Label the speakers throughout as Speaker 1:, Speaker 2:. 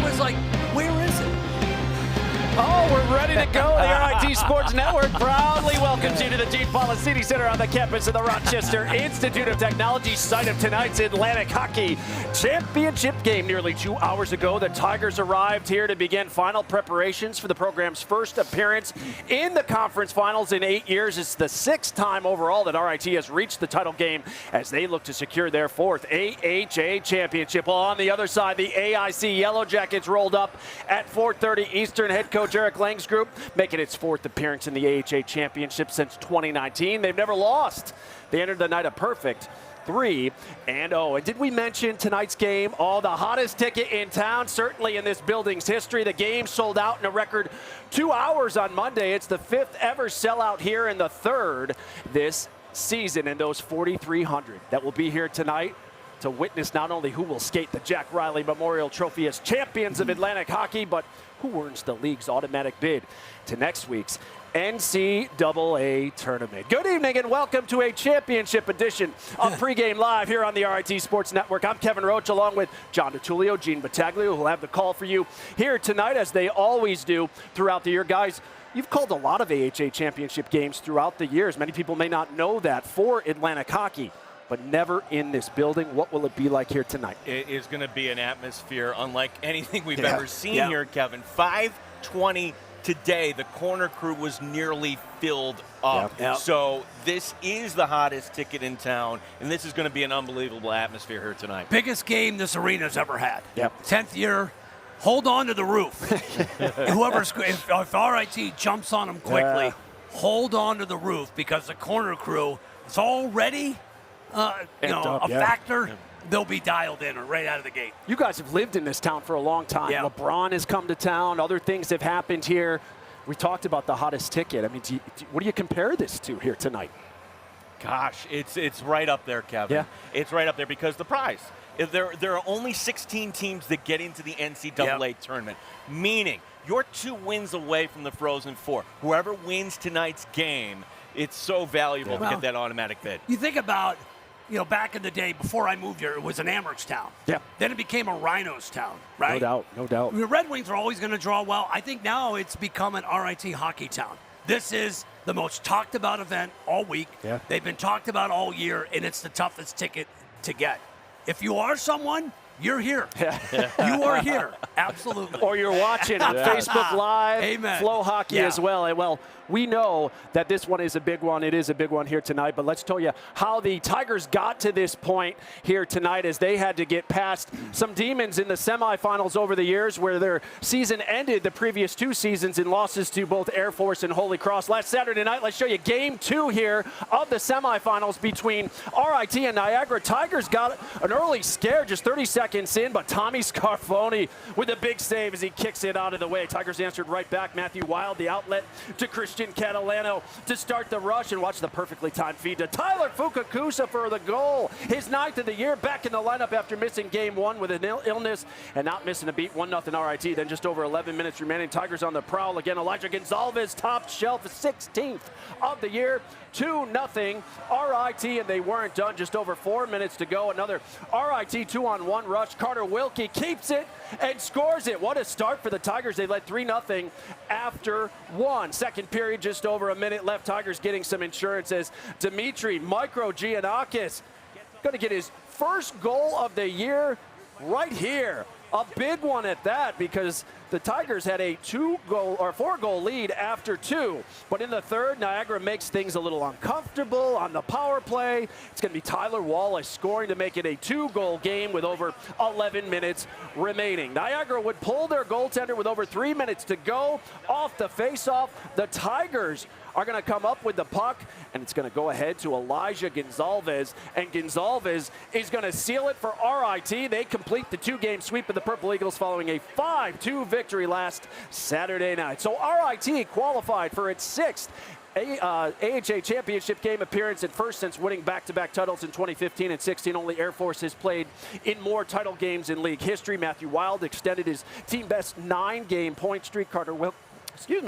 Speaker 1: was like, where is it?
Speaker 2: Oh, we're ready to go. The RIT Sports Network proudly welcomes you to the Gene Policini Center on the campus of the Rochester Institute of Technology, site of tonight's Atlantic Hockey Championship game. Nearly 2 hours ago, the Tigers arrived here to begin final preparations for the program's first appearance in the conference finals in 8 years. It's the 6th time overall that RIT has reached the title game as they look to secure their 4th AHA championship. Well, on the other side, the AIC Yellow Jackets rolled up at 4:30 Eastern. Head coach Eric Lang's group making its 4th appearance in the AHA championship since 2019. They've never lost. They entered the night a perfect 3-0. And did we mention tonight's game? Oh, the hottest ticket in town, certainly in this building's history. The game sold out in a record 2 hours on Monday. It's the 5th ever sellout here and the 3rd this season. And those 4,300 that will be here tonight to witness not only who will skate the Jack Riley Memorial Trophy as champions of Atlantic hockey, but who earns the league's automatic bid to next week's NCAA tournament. Good evening and welcome to a championship edition of Pregame Live here on the RIT Sports Network. I'm Kevin Roach along with John DiTullio, Gene Battaglio, who will have the call for you here tonight as they always do throughout the year. Guys, you've called a lot of AHA championship games throughout the years. Many people may not know that for Atlantic hockey, but never in this building. What will it be like here tonight?
Speaker 3: It is going to be an atmosphere unlike anything we've ever seen here, Kevin. 5:20 today, the corner crew was nearly filled up. So this is the hottest ticket in town, and this is going to be an unbelievable atmosphere here tonight.
Speaker 1: Biggest game this arena's ever had. 10th year. Hold on to the roof. If RIT jumps on them quickly, hold on to the roof because the corner crew is already factor. They'll be dialed in right out of the gate.
Speaker 2: You guys have lived in this town for a long time. LeBron has come to town. Other things have happened here. We talked about the hottest ticket. I mean, what do you compare this to here tonight?
Speaker 3: Gosh, it's right up there, Kevin. It's right up there because the prize. There are only 16 teams that get into the NCAA tournament, meaning you're 2 wins away from the Frozen Four. Whoever wins tonight's game, it's so valuable to get that automatic bid.
Speaker 1: You think about, back in the day before I moved here, it was an Amherst town. Then it became a Rhinos town, right?
Speaker 2: No doubt.
Speaker 1: The Red Wings are always going to draw well. I think now it's become an RIT hockey town. This is the most talked about event all week. They've been talked about all year, and it's the toughest ticket to get. If you are someone, you're here. You are here. Absolutely.
Speaker 2: Or you're watching on Facebook Live,
Speaker 1: Amen.
Speaker 2: Flow Hockey as well. And well, we know that this one is a big one. It is a big one here tonight. But let's tell you how the Tigers got to this point here tonight as they had to get past some demons in the semifinals over the years where their season ended the previous 2 seasons in losses to both Air Force and Holy Cross. Last Saturday night, let's show you game 2 here of the semifinals between RIT and Niagara. Tigers got an early scare just 30 seconds in, but Tommy Scarfoni with a big save as he kicks it out of the way. Tigers answered right back. Matthew Wild, the outlet to Christian Catalano to start the rush, and watch the perfectly timed feed to Tyler Fukakusa for the goal. His 9th of the year, back in the lineup after missing game 1 with an illness and not missing a beat. 1-0 RIT. Then just over 11 minutes remaining. Tigers on the prowl again. Elijah Gonzalez, top shelf, 16th of the year. 2-0 RIT, and they weren't done. Just over 4 minutes to go. Another RIT 2-on-1 rush. Carter Wilkie keeps it and scores it. What a start for the Tigers. They led 3-0 after 1. Second period, just over a minute left. Tigers getting some insurance as Dimitri Giannakis going to get his first goal of the year right here. A big one at that, because the Tigers had a 4-goal lead after 2. But in the 3rd, Niagara makes things a little uncomfortable on the power play. It's going to be Tyler Wallace scoring to make it a 2-goal game with over 11 minutes remaining. Niagara would pull their goaltender with over 3 minutes to go off the faceoff. The Tigers are going to come up with the puck, and it's going to go ahead to Elijah Gonzalez, and Gonzalez is going to seal it for RIT. They complete the 2-game sweep of the Purple Eagles following a 5-2 victory last Saturday night. So RIT qualified for its 6th AHA championship game appearance, and first since winning back-to-back titles in 2015 and 16. Only Air Force has played in more title games in league history. Matthew Wild extended his team best 9-game point streak. Carter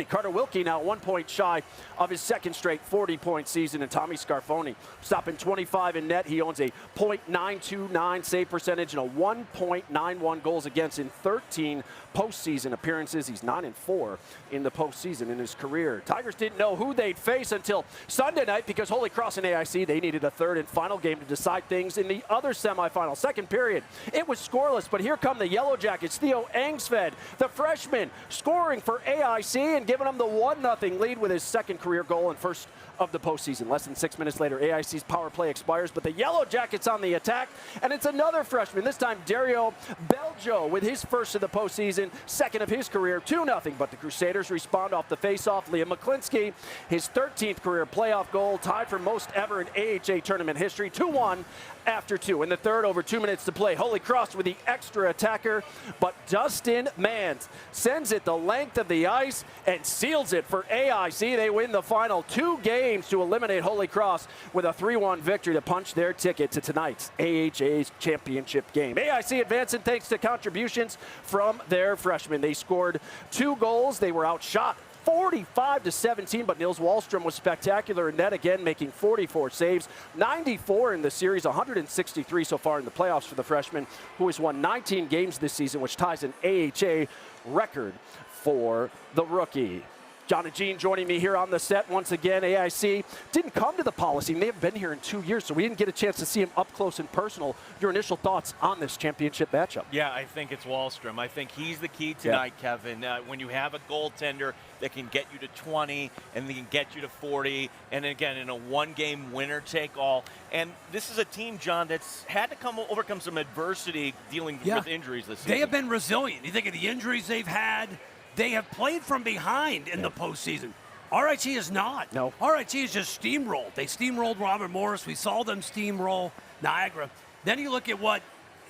Speaker 2: Carter Wilkie now 1 point shy of his second straight 40-point season, and Tommy Scarfoni stopping 25 in net. He owns a .929 save percentage and a 1.91 goals against in 13 postseason appearances. He's 9-4 in the postseason in his career. Tigers didn't know who they'd face until Sunday night because Holy Cross and AIC, they needed a third and final game to decide things in the other semifinal. Second period, it was scoreless, but here come the Yellow Jackets. Theo Angsved, the freshman, scoring for AIC and giving them the 1-0 lead with his second career goal and first of the postseason. Less than 6 minutes later, AIC's power play expires, but the Yellow Jackets on the attack, and it's another freshman, this time Dario Beljo with his first of the postseason, second of his career, 2-0, but the Crusaders respond off the faceoff. Liam McClinsky, his 13th career playoff goal, tied for most ever in AHA tournament history, 2-1 after 2. In the third, over 2 minutes to play, Holy Cross with the extra attacker, but Dustin Mans sends it the length of the ice and seals it for AIC. They win the final 2 games to eliminate Holy Cross with a 3-1 victory to punch their ticket to tonight's AHA's championship game. AIC advancing thanks to contributions from their freshmen. They scored 2 goals. They were outshot 45-17, but Nils Wallstrom was spectacular in net again, making 44 saves, 94 in the series, 163 so far in the playoffs for the freshman, who has won 19 games this season, which ties an AHA record for the rookie. John and Gene joining me here on the set once again. AIC didn't come to the Coliseum. They haven't been here in 2 years, so we didn't get a chance to see him up close and personal. Your initial thoughts on this championship matchup?
Speaker 3: Yeah, I think it's Wallstrom. I think he's the key tonight, Kevin. When you have a goaltender that can get you to 20 and they can get you to 40, and again, in a one-game winner-take-all. And this is a team, John, that's had to overcome some adversity dealing with injuries this season.
Speaker 1: They have been resilient. You think of the injuries they've had. They have played from behind in the postseason. RIT is not.
Speaker 2: No.
Speaker 1: RIT is just steamrolled. They steamrolled Robert Morris. We saw them steamroll Niagara. Then you look at what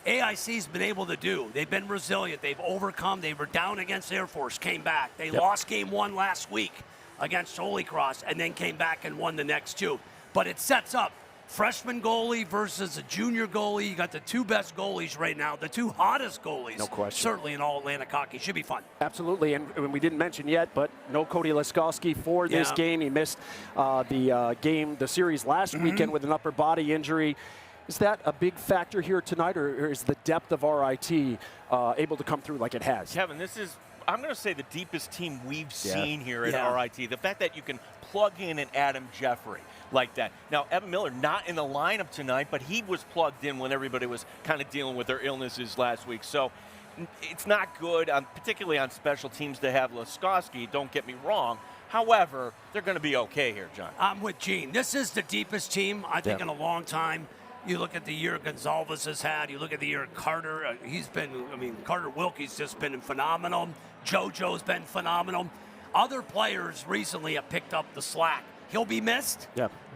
Speaker 1: AIC's been able to do. They've been resilient. They've overcome. They were down against Air Force, came back. They lost game 1 last week against Holy Cross and then came back and won the next 2. But it sets up freshman goalie versus a junior goalie. You got the 2 best goalies right now, the 2 hottest goalies.
Speaker 2: No question.
Speaker 1: Certainly in all Atlantic hockey. Should be fun.
Speaker 2: Absolutely, and we didn't mention yet, but no Cody Laskowski for this game. He missed the series last weekend with an upper body injury. Is that a big factor here tonight, or is the depth of RIT able to come through like it has?
Speaker 3: Kevin, this is, I'm going to say, the deepest team we've seen here at RIT. The fact that you can plug in an Adam Jeffrey like that. Now, Evan Miller not in the lineup tonight, but he was plugged in when everybody was kind of dealing with their illnesses last week. So it's not good, particularly on special teams, to have Laskowski. Don't get me wrong. However, they're going to be okay here, John.
Speaker 1: I'm with Gene. This is the deepest team, I think, in a long time. You look at the year Gonzalez has had. You look at the year Carter. Carter Wilkie's just been phenomenal. JoJo's been phenomenal. Other players recently have picked up the slack. He'll be missed,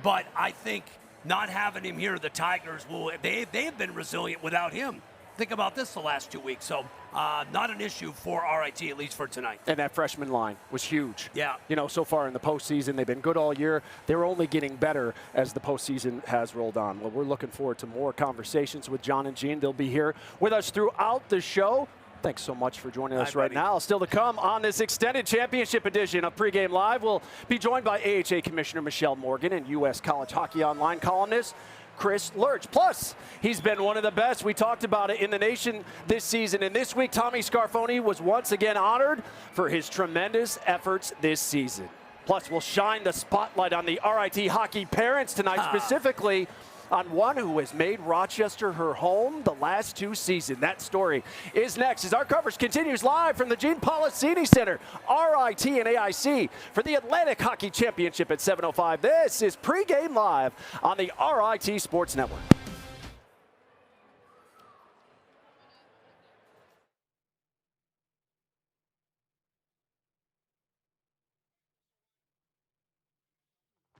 Speaker 1: but I think not having him here, the Tigers they have been resilient without him. Think about this the last 2 weeks. So not an issue for RIT, at least for tonight.
Speaker 2: And that freshman line was huge.
Speaker 1: Yeah.
Speaker 2: You know, so far in the postseason, they've been good all year. They're only getting better as the postseason has rolled on. Well, we're looking forward to more conversations with John and Gene. They'll be here with us throughout the show. Thanks so much for joining us right now. Still to come on this extended championship edition of Pregame Live, we'll be joined by AHA Commissioner Michelle Morgan and U.S. College Hockey Online columnist Chris Lurch. Plus, he's been one of the best. We talked about it in the nation this season. And this week, Tommy Scarfoni was once again honored for his tremendous efforts this season. Plus, we'll shine the spotlight on the RIT hockey parents tonight, specifically on one who has made Rochester her home the last 2 seasons. That story is next as our coverage continues live from the Gene Policini Center, RIT and AIC for the Atlantic Hockey Championship at 7:05. This is Pregame Live on the RIT Sports Network.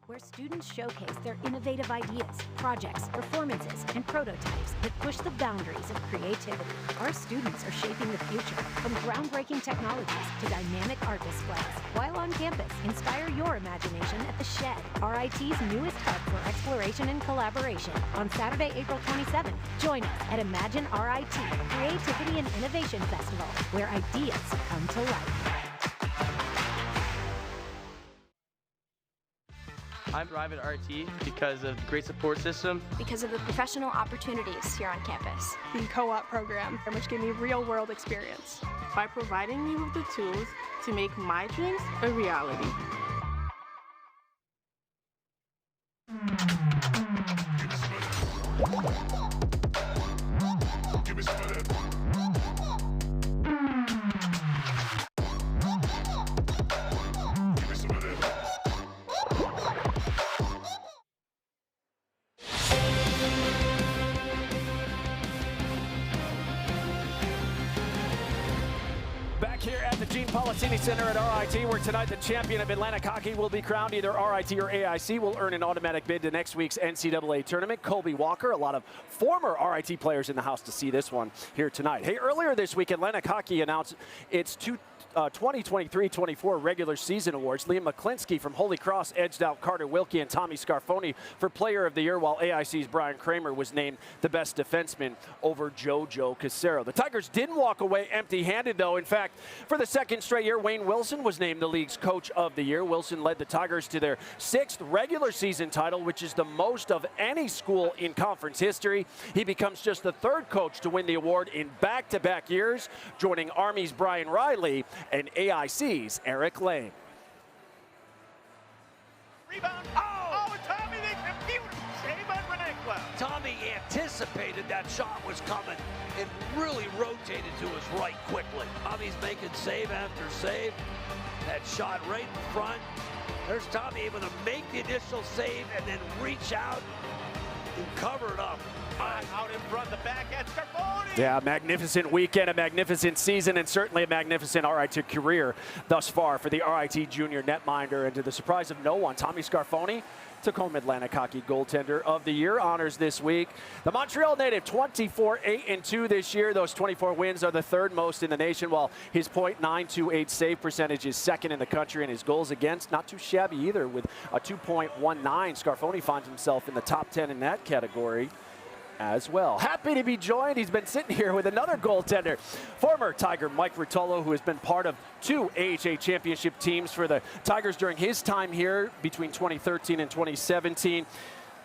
Speaker 4: Where students showcase their innovative ideas, projects, performances, and prototypes that push the boundaries of creativity. Our students are shaping the future, from groundbreaking technologies to dynamic art displays. While on campus, inspire your imagination at The Shed, RIT's newest hub for exploration and collaboration. On Saturday, April 27th, join us at Imagine RIT, Creativity and Innovation Festival, where ideas come to life.
Speaker 5: I thrive at RIT because of the great support system.
Speaker 6: Because of the professional opportunities here on campus.
Speaker 7: The co-op program, which gave me real-world experience.
Speaker 8: By providing me with the tools to make my dreams a reality.
Speaker 2: Back here at the Gene Policini Center at RIT, where tonight the champion of Atlantic hockey will be crowned. Either RIT or AIC will earn an automatic bid to next week's NCAA tournament. Colby Walker, a lot of former RIT players in the house to see this one here tonight. Hey, earlier this week, Atlantic hockey announced its 2023-24 regular season awards. Liam McClinsky from Holy Cross edged out Carter Wilkie and Tommy Scarfoni for Player of the Year, while AIC's Brian Kramer was named the best defenseman over Joe Casero. The Tigers didn't walk away empty-handed, though. In fact, for the second straight year, Wayne Wilson was named the league's Coach of the Year. Wilson led the Tigers to their 6th regular season title, which is the most of any school in conference history. He becomes just the 3rd coach to win the award in back-to-back years, joining Army's Brian Riley and AIC's Eric Lane.
Speaker 3: Rebound. Oh, and Tommy makes a beautiful save on Renekla.
Speaker 1: Tommy anticipated that shot was coming and really rotated to his right quickly. Tommy's making save after save. That shot right in front. There's Tommy able to make the initial save and then reach out and cover it up.
Speaker 3: Out in front, the backhand, Scarfoni.
Speaker 2: Yeah, magnificent weekend, a magnificent season, and certainly a magnificent RIT career thus far for the RIT junior netminder. And to the surprise of no one, Tommy Scarfoni took home Atlantic Hockey Goaltender of the Year honors this week. The Montreal native, 24-8-2 this year. Those 24 wins are the 3rd most in the nation, while his .928 save percentage is 2nd in the country, and his goals against, not too shabby either, with a 2.19. Scarfoni finds himself in the top 10 in that category as well. Happy to be joined. He's been sitting here with another goaltender, former Tiger Mike Rotolo, who has been part of 2 AHA championship teams for the Tigers during his time here between 2013 and 2017.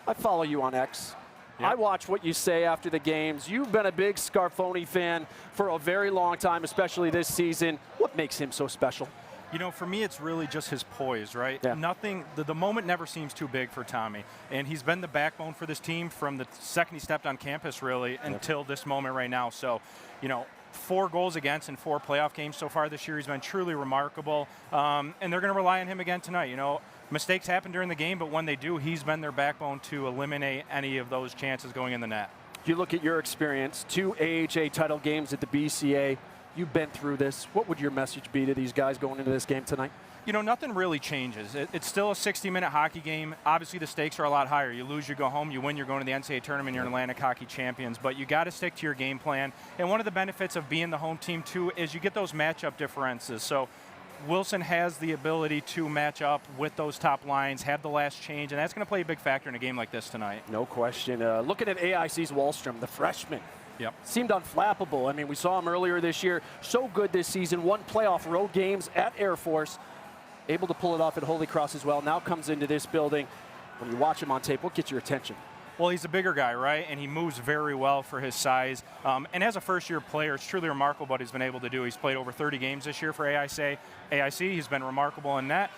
Speaker 2: I follow you on X. Yep. I watch what you say after the games. You've been a big Scarfoni fan for a very long time, especially this season. What makes him so special?
Speaker 9: You know, for me, it's really just his poise, right?
Speaker 2: Yeah.
Speaker 9: Nothing, the moment never seems too big for Tommy. And he's been the backbone for this team from the second he stepped on campus, really, until this moment right now. So, you know, 4 goals against in 4 playoff games so far this year. He's been truly remarkable. And they're going to rely on him again tonight. You know, mistakes happen during the game, but when they do, he's been their backbone to eliminate any of those chances going in the net.
Speaker 2: You look at your experience, 2 AHA title games at the BCA. You've been through this. What would your message be to these guys going into this game tonight?
Speaker 9: You know, nothing really changes. It's still a 60-minute hockey game. Obviously, the stakes are a lot higher. You lose, you go home. You win, you're going to the NCAA tournament. You're Atlantic hockey champions. But you got to stick to your game plan. And one of the benefits of being the home team, too, is you get those matchup differences. So Wilson has the ability to match up with those top lines, have the last change, and that's going to play a big factor in a game like this tonight.
Speaker 2: No question. Looking at AIC's Wallstrom, the freshman.
Speaker 9: Yep.
Speaker 2: Seemed unflappable. I mean, we saw him earlier this year. So good this season. 1 playoff road games at Air Force. Able to pull it off at Holy Cross as well. Now comes into this building. When you watch him on tape, what gets your attention?
Speaker 9: Well, he's a bigger guy, right? And he moves very well for his size. And as a first-year player, it's truly remarkable what he's been able to do. He's played over 30 games this year for AIC. He's been remarkable in that.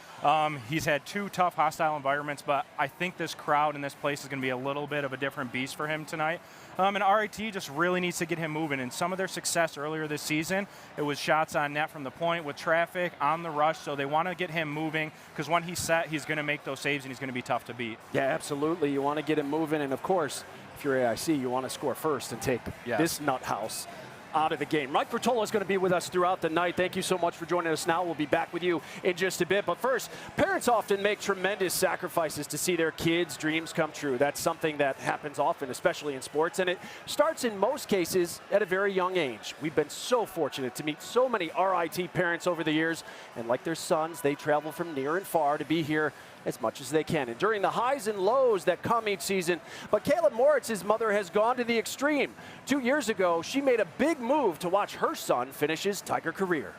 Speaker 9: He's had 2 tough, hostile environments, but I think this crowd in this place is going to be a little bit of a different beast for him tonight. And RIT just really needs to get him moving. And some of their success earlier this season, it was shots on net from the point with traffic, on the rush. So they want to get him moving because when he's set, he's going to make those saves and he's going to be tough to beat.
Speaker 2: Yeah, absolutely. You want to get him moving. And, of course, if you're AIC, you want to score first and take this nut house out of the game. Mike Rotolo is going to be with us throughout the night. Thank you so much for joining us now. We'll be back with you in just a bit. But first, parents often make tremendous sacrifices to see their kids' dreams come true. That's something that happens often, especially in sports, and it starts in most cases at a very young age. We've been so fortunate to meet so many RIT parents over the years, and like their sons, they travel from near and far to be here as much as they can. And during the highs and lows that come each season, but Caleb Moritz's mother has gone to the extreme. 2 years ago, she made a big move to watch her son finish his Tiger career.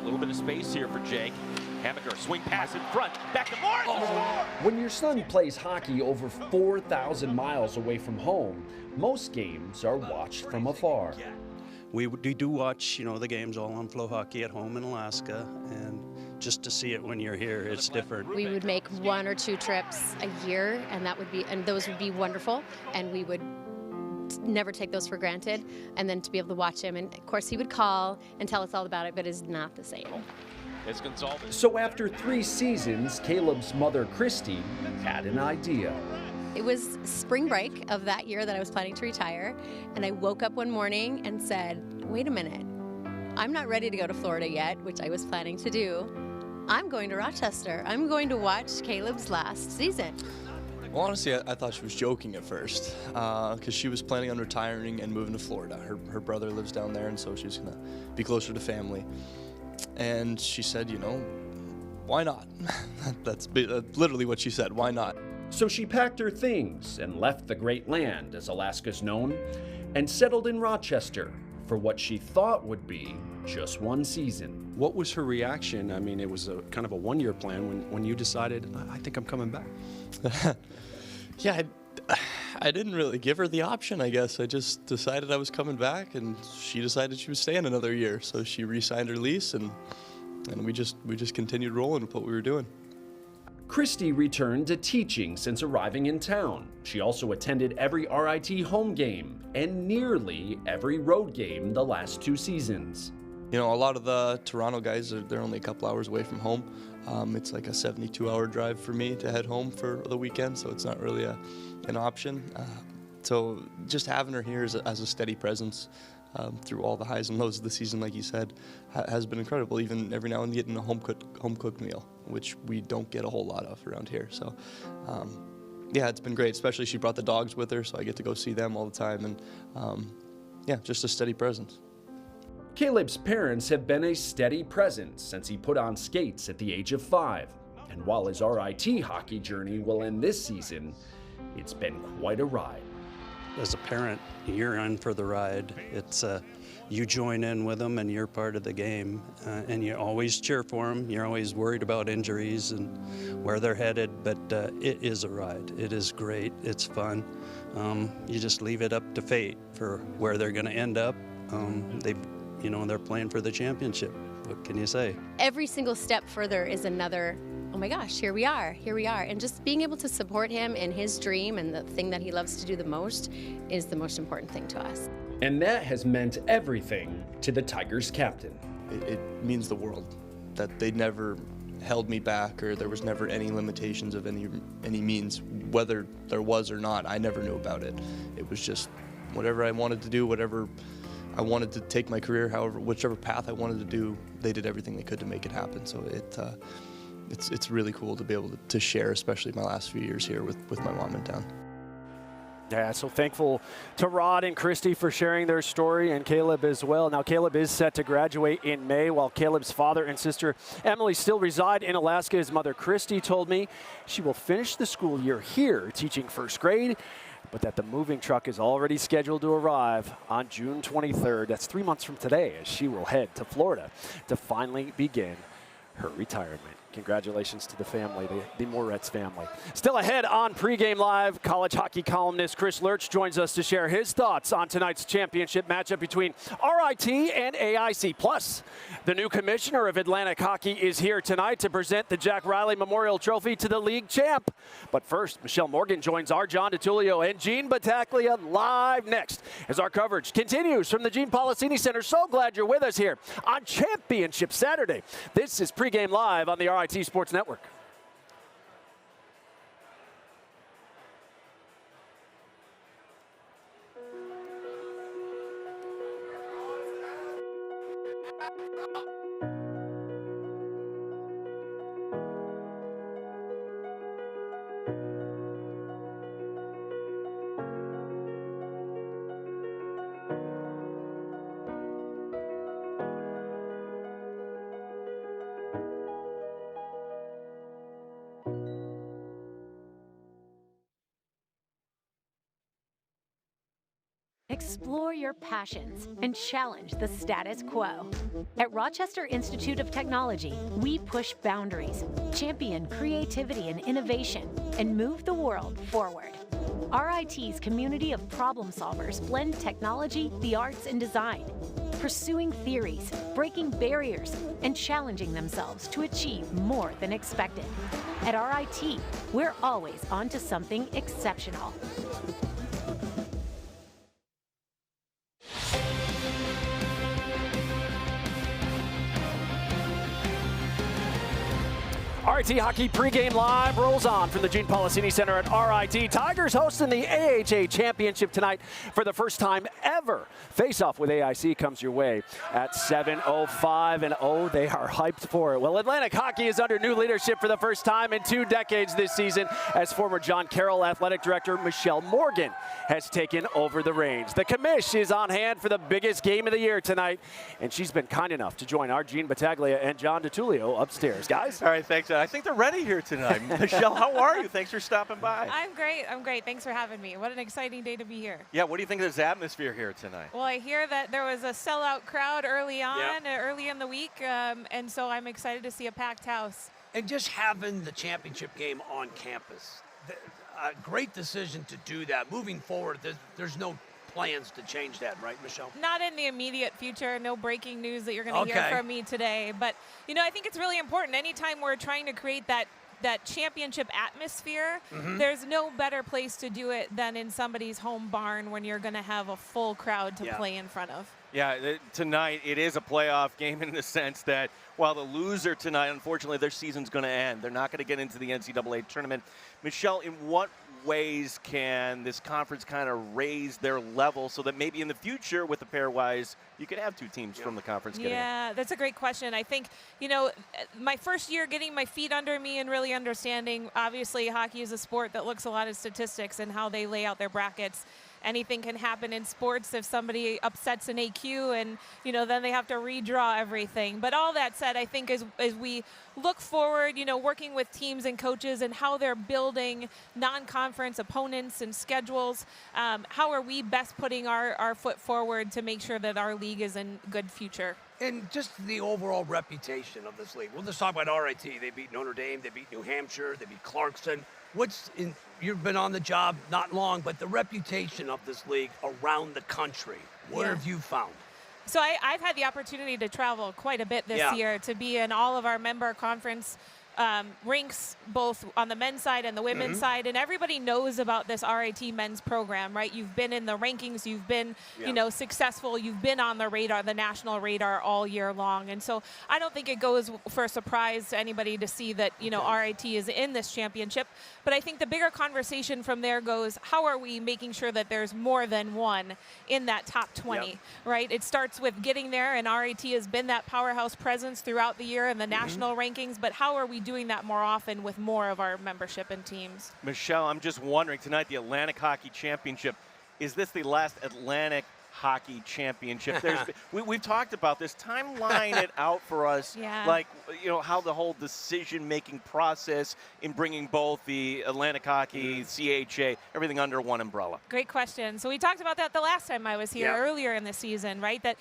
Speaker 3: A little bit of space here for Jake. Hammaker, swing pass in front, back to Morris.
Speaker 10: When your son plays hockey over 4,000 miles away from home, most games are watched from afar.
Speaker 11: We do watch, the games all on Flow Hockey at home in Alaska, and just to see it when you're here, it's different.
Speaker 12: We would make 1 or 2 trips a year, and those would be wonderful, and we would never take those for granted. And then to be able to watch him, and of course he would call and tell us all about it, but it's not the same.
Speaker 3: It's Gonzalez.
Speaker 10: So after 3 seasons, Caleb's mother, Christy, had an idea.
Speaker 12: It was spring break of that year that I was planning to retire, and I woke up one morning and said, wait a minute, I'm not ready to go to Florida yet, which I was planning to do. I'm going to Rochester. I'm going to watch Caleb's last season.
Speaker 13: Well, honestly, I thought she was joking at first because she was planning on retiring and moving to Florida. Her brother lives down there, and so she's going to be closer to family. And she said, why not? That's literally what she said, why not?
Speaker 10: So she packed her things and left the great land, as Alaska's known, and settled in Rochester for what she thought would be just 1 season.
Speaker 11: What was her reaction? I mean, it was a kind of a 1-year plan when you decided, I think I'm coming back.
Speaker 13: Yeah, I didn't really give her the option, I guess. I just decided I was coming back, and she decided she was staying another year. So she re-signed her lease, and we just continued rolling with what we were doing.
Speaker 10: Christy returned to teaching since arriving in town. She also attended every RIT home game and nearly every road game the last 2 seasons.
Speaker 13: A lot of the Toronto guys, they're only a couple hours away from home. It's like a 72-hour drive for me to head home for the weekend, so it's not really an option. So just having her here as a steady presence through all the highs and lows of the season, like you said, has been incredible. Even every now and then getting a home-cooked meal, which we don't get a whole lot of around here. So, yeah, it's been great. Especially she brought the dogs with her, so I get to go see them all the time. And, yeah, just a steady presence.
Speaker 10: Caleb's parents have been a steady presence since he put on skates at the age of 5. And while his RIT hockey journey will end this season, it's been quite a ride.
Speaker 11: As a parent, you're in for the ride. It's you join in with them and you're part of the game, and you always cheer for them. You're always worried about injuries and where they're headed, but it is a ride. It is great. It's fun. You just leave it up to fate for where they're going to end up. They're playing for the championship. What can you say?
Speaker 12: Every single step further is another, oh my gosh, here we are. And just being able to support him in his dream and the thing that he loves to do the most is the most important thing to us.
Speaker 10: And that has meant everything to the Tigers captain.
Speaker 13: It means the world that they never held me back, or there was never any limitations of any means, whether there was or not. I never knew about it. It was just whatever I wanted to do, whatever I wanted to take my career, whichever path I wanted to do, they did everything they could to make it happen. So it's really cool to be able to share, especially my last few years here with my mom in town.
Speaker 2: Yeah, so thankful to Rod and Christy for sharing their story, and Caleb as well. Now, Caleb is set to graduate in May, while Caleb's father and sister Emily still reside in Alaska. His mother Christy told me she will finish the school year here teaching 1st grade, but that the moving truck is already scheduled to arrive on June 23rd. That's 3 months from today, as she will head to Florida to finally begin her retirement. Congratulations to the family, the Moretz family. Still ahead on Pregame Live, college hockey columnist Chris Lurch joins us to share his thoughts on tonight's championship matchup between RIT and AIC. Plus, the new commissioner of Atlantic Hockey is here tonight to present the Jack Riley Memorial Trophy to the league champ. But first, Michelle Morgan joins our John DiTullio and Gene Battaglia live next as our coverage continues from the Gene Policini Center. So glad you're with us here on Championship Saturday. This is Pregame Live on the RIT Sports Network.
Speaker 4: Explore your passions and challenge the status quo. At Rochester Institute of Technology, we push boundaries, champion creativity and innovation, and move the world forward. RIT's community of problem solvers blend technology, the arts, and design, pursuing theories, breaking barriers, and challenging themselves to achieve more than expected. At RIT, we're always on to something exceptional.
Speaker 2: RIT Hockey pregame live rolls on from the Gene Policini Center at RIT. Tigers hosting the AHA Championship tonight for the first time ever. Face-off with AIC comes your way at 7:05, and oh, they are hyped for it. Well, Atlantic Hockey is under new leadership for the first time in 2 decades this season, as former John Carroll Athletic Director Michelle Morgan has taken over the reins. The commish is on hand for the biggest game of the year tonight, and she's been kind enough to join our Gene Battaglia and John DiTullio upstairs. Guys?
Speaker 3: All right, thanks. I think they're ready here tonight. Michelle, how are you? Thanks for stopping by.
Speaker 14: I'm great. I'm great. Thanks for having me. What an exciting day to be here.
Speaker 3: Yeah, what do you think of this atmosphere here tonight?
Speaker 14: Well, I hear that there was a sellout crowd early on, early in the week, and so I'm excited to see a packed house.
Speaker 1: And just having the championship game on campus, a great decision to do that. Moving forward, there's no plans to change that, right, Michelle?
Speaker 14: Not in the immediate future. No breaking news that you're going to hear from me today. But, you know, I think it's really important. Anytime we're trying to create that championship atmosphere, there's no better place to do it than in somebody's home barn when you're going to have a full crowd to play in front of.
Speaker 3: Yeah, tonight it is a playoff game in the sense that while the loser tonight, unfortunately, their season's going to end. They're not going to get into the NCAA tournament. Michelle, in what ways can this conference kind of raise their level so that maybe in the future with the pairwise you could have 2 teams from the conference getting in?
Speaker 14: That's a great question. I think, you know, my first year getting my feet under me and really understanding, obviously hockey is a sport that looks a lot at statistics and how they lay out their brackets. Anything can happen in sports if somebody upsets an AQ and, you know, then they have to redraw everything. But all that said, I think as we look forward, you know, working with teams and coaches and how they're building non-conference opponents and schedules, how are we best putting our foot forward to make sure that our league is in good future?
Speaker 1: And just the overall reputation of this league. We'll just talk about RIT. They beat Notre Dame. They beat New Hampshire. They beat Clarkson. You've been on the job not long, but the reputation of this league around the country, what have you found?
Speaker 14: So I've had the opportunity to travel quite a bit this year to be in all of our member conference rinks, both on the men's side and the women's side, and everybody knows about this RIT men's program, right? You've been in the rankings, you've been, you know, successful, you've been on the radar, the national radar all year long, and so I don't think it goes for a surprise to anybody to see that, you know, RIT is in this championship, but I think the bigger conversation from there goes, how are we making sure that there's more than one in that top 20, right? It starts with getting there, and RIT has been that powerhouse presence throughout the year in the national rankings, but how are we doing that more often with more of our membership and teams?
Speaker 3: Michelle, I'm just wondering, tonight the Atlantic Hockey Championship, is this the last Atlantic Hockey Championship? We've talked about this. Timeline it out for us, like, you know, how the whole decision-making process in bringing both the Atlantic Hockey, CHA, everything under one umbrella.
Speaker 14: Great question. So we talked about that the last time I was here earlier in the season, right? That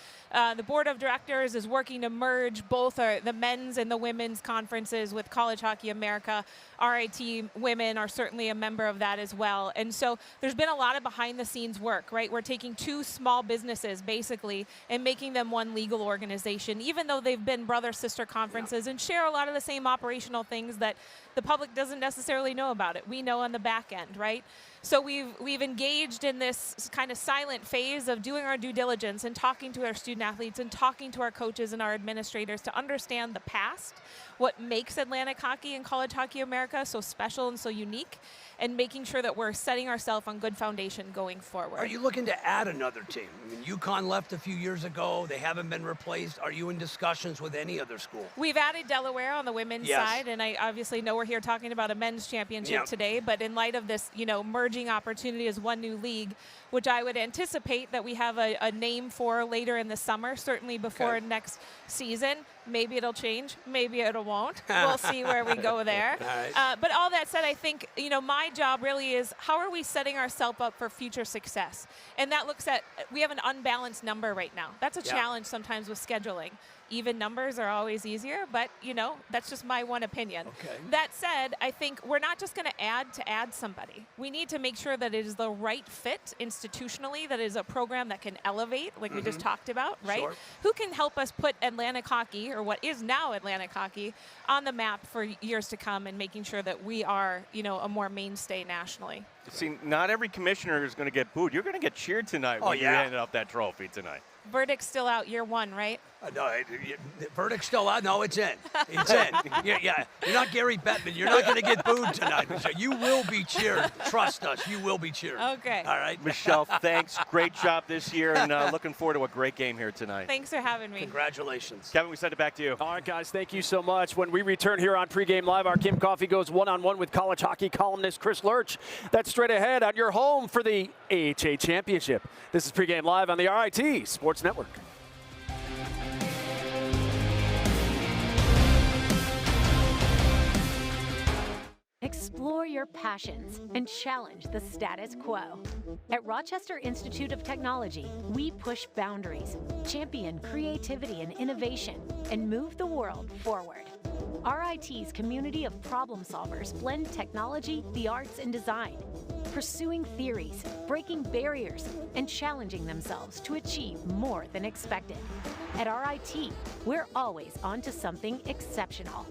Speaker 14: the board of directors is working to merge both the men's and the women's conferences with College Hockey America. RIT women are certainly a member of that as well. And so there's been a lot of behind-the-scenes work, right? We're taking 2 small businesses, basically, and making them one legal organization, even though they've been brother-sister conferences and share a lot of the same operational things that the public doesn't necessarily know about it. We know on the back end, right? So we've engaged in this kind of silent phase of doing our due diligence and talking to our student athletes and talking to our coaches and our administrators to understand the past, what makes Atlantic Hockey and College Hockey America so special and so unique, and making sure that we're setting ourselves on good foundation going forward.
Speaker 1: Are you looking to add another team? I mean, UConn left a few years ago. They haven't been replaced. Are you in discussions with any other school?
Speaker 14: We've added Delaware on the women's side, and I obviously know we're here talking about a men's championship today, but in light of this, you know, merger emerging opportunity as one new league, which I would anticipate that we have a name for later in the summer, certainly before next season. Maybe it'll change, maybe it won't. We'll see where we go there. But all that said, I think, you know, my job really is how are we setting ourselves up for future success? And that looks at, we have an unbalanced number right now. That's a challenge sometimes with scheduling. Even numbers are always easier, but, you know, that's just my one opinion. That said, I think we're not just going to add somebody. We need to make sure that it is the right fit institutionally, that it is a program that can elevate, like we just talked about, right? Who can help us put Atlantic hockey, or what is now Atlantic hockey, on the map for years to come, and making sure that we are, you know, a more mainstay nationally.
Speaker 3: See, not every commissioner is going to get booed. You're going to get cheered tonight when you hand up that trophy tonight.
Speaker 14: Verdict's still out year one, right?
Speaker 1: No, the verdict's still out. No, it's in. It's in. Yeah. You're not Gary Bettman. You're not going to get booed tonight, Michelle. You will be cheered. Trust us. You will be cheered.
Speaker 14: Okay.
Speaker 1: All right.
Speaker 3: Michelle, thanks. Great job this year, and looking forward to a great game here tonight.
Speaker 14: Thanks for having me.
Speaker 1: Congratulations.
Speaker 3: Kevin, we send it back to you.
Speaker 2: All right, guys, thank you so much. When we return here on Pregame Live, our Kim Coffee goes one-on-one with college hockey columnist Chris Lurch. That's straight ahead on your home for the AHA Championship. This is Pregame Live on the RIT Sports Network.
Speaker 4: Explore your passions and challenge the status quo. At Rochester Institute of Technology, we push boundaries, champion creativity and innovation, and move the world forward. RIT's community of problem solvers blend technology, the arts, and design, pursuing theories, breaking barriers, and challenging themselves to achieve more than expected. At RIT, we're always on to something exceptional.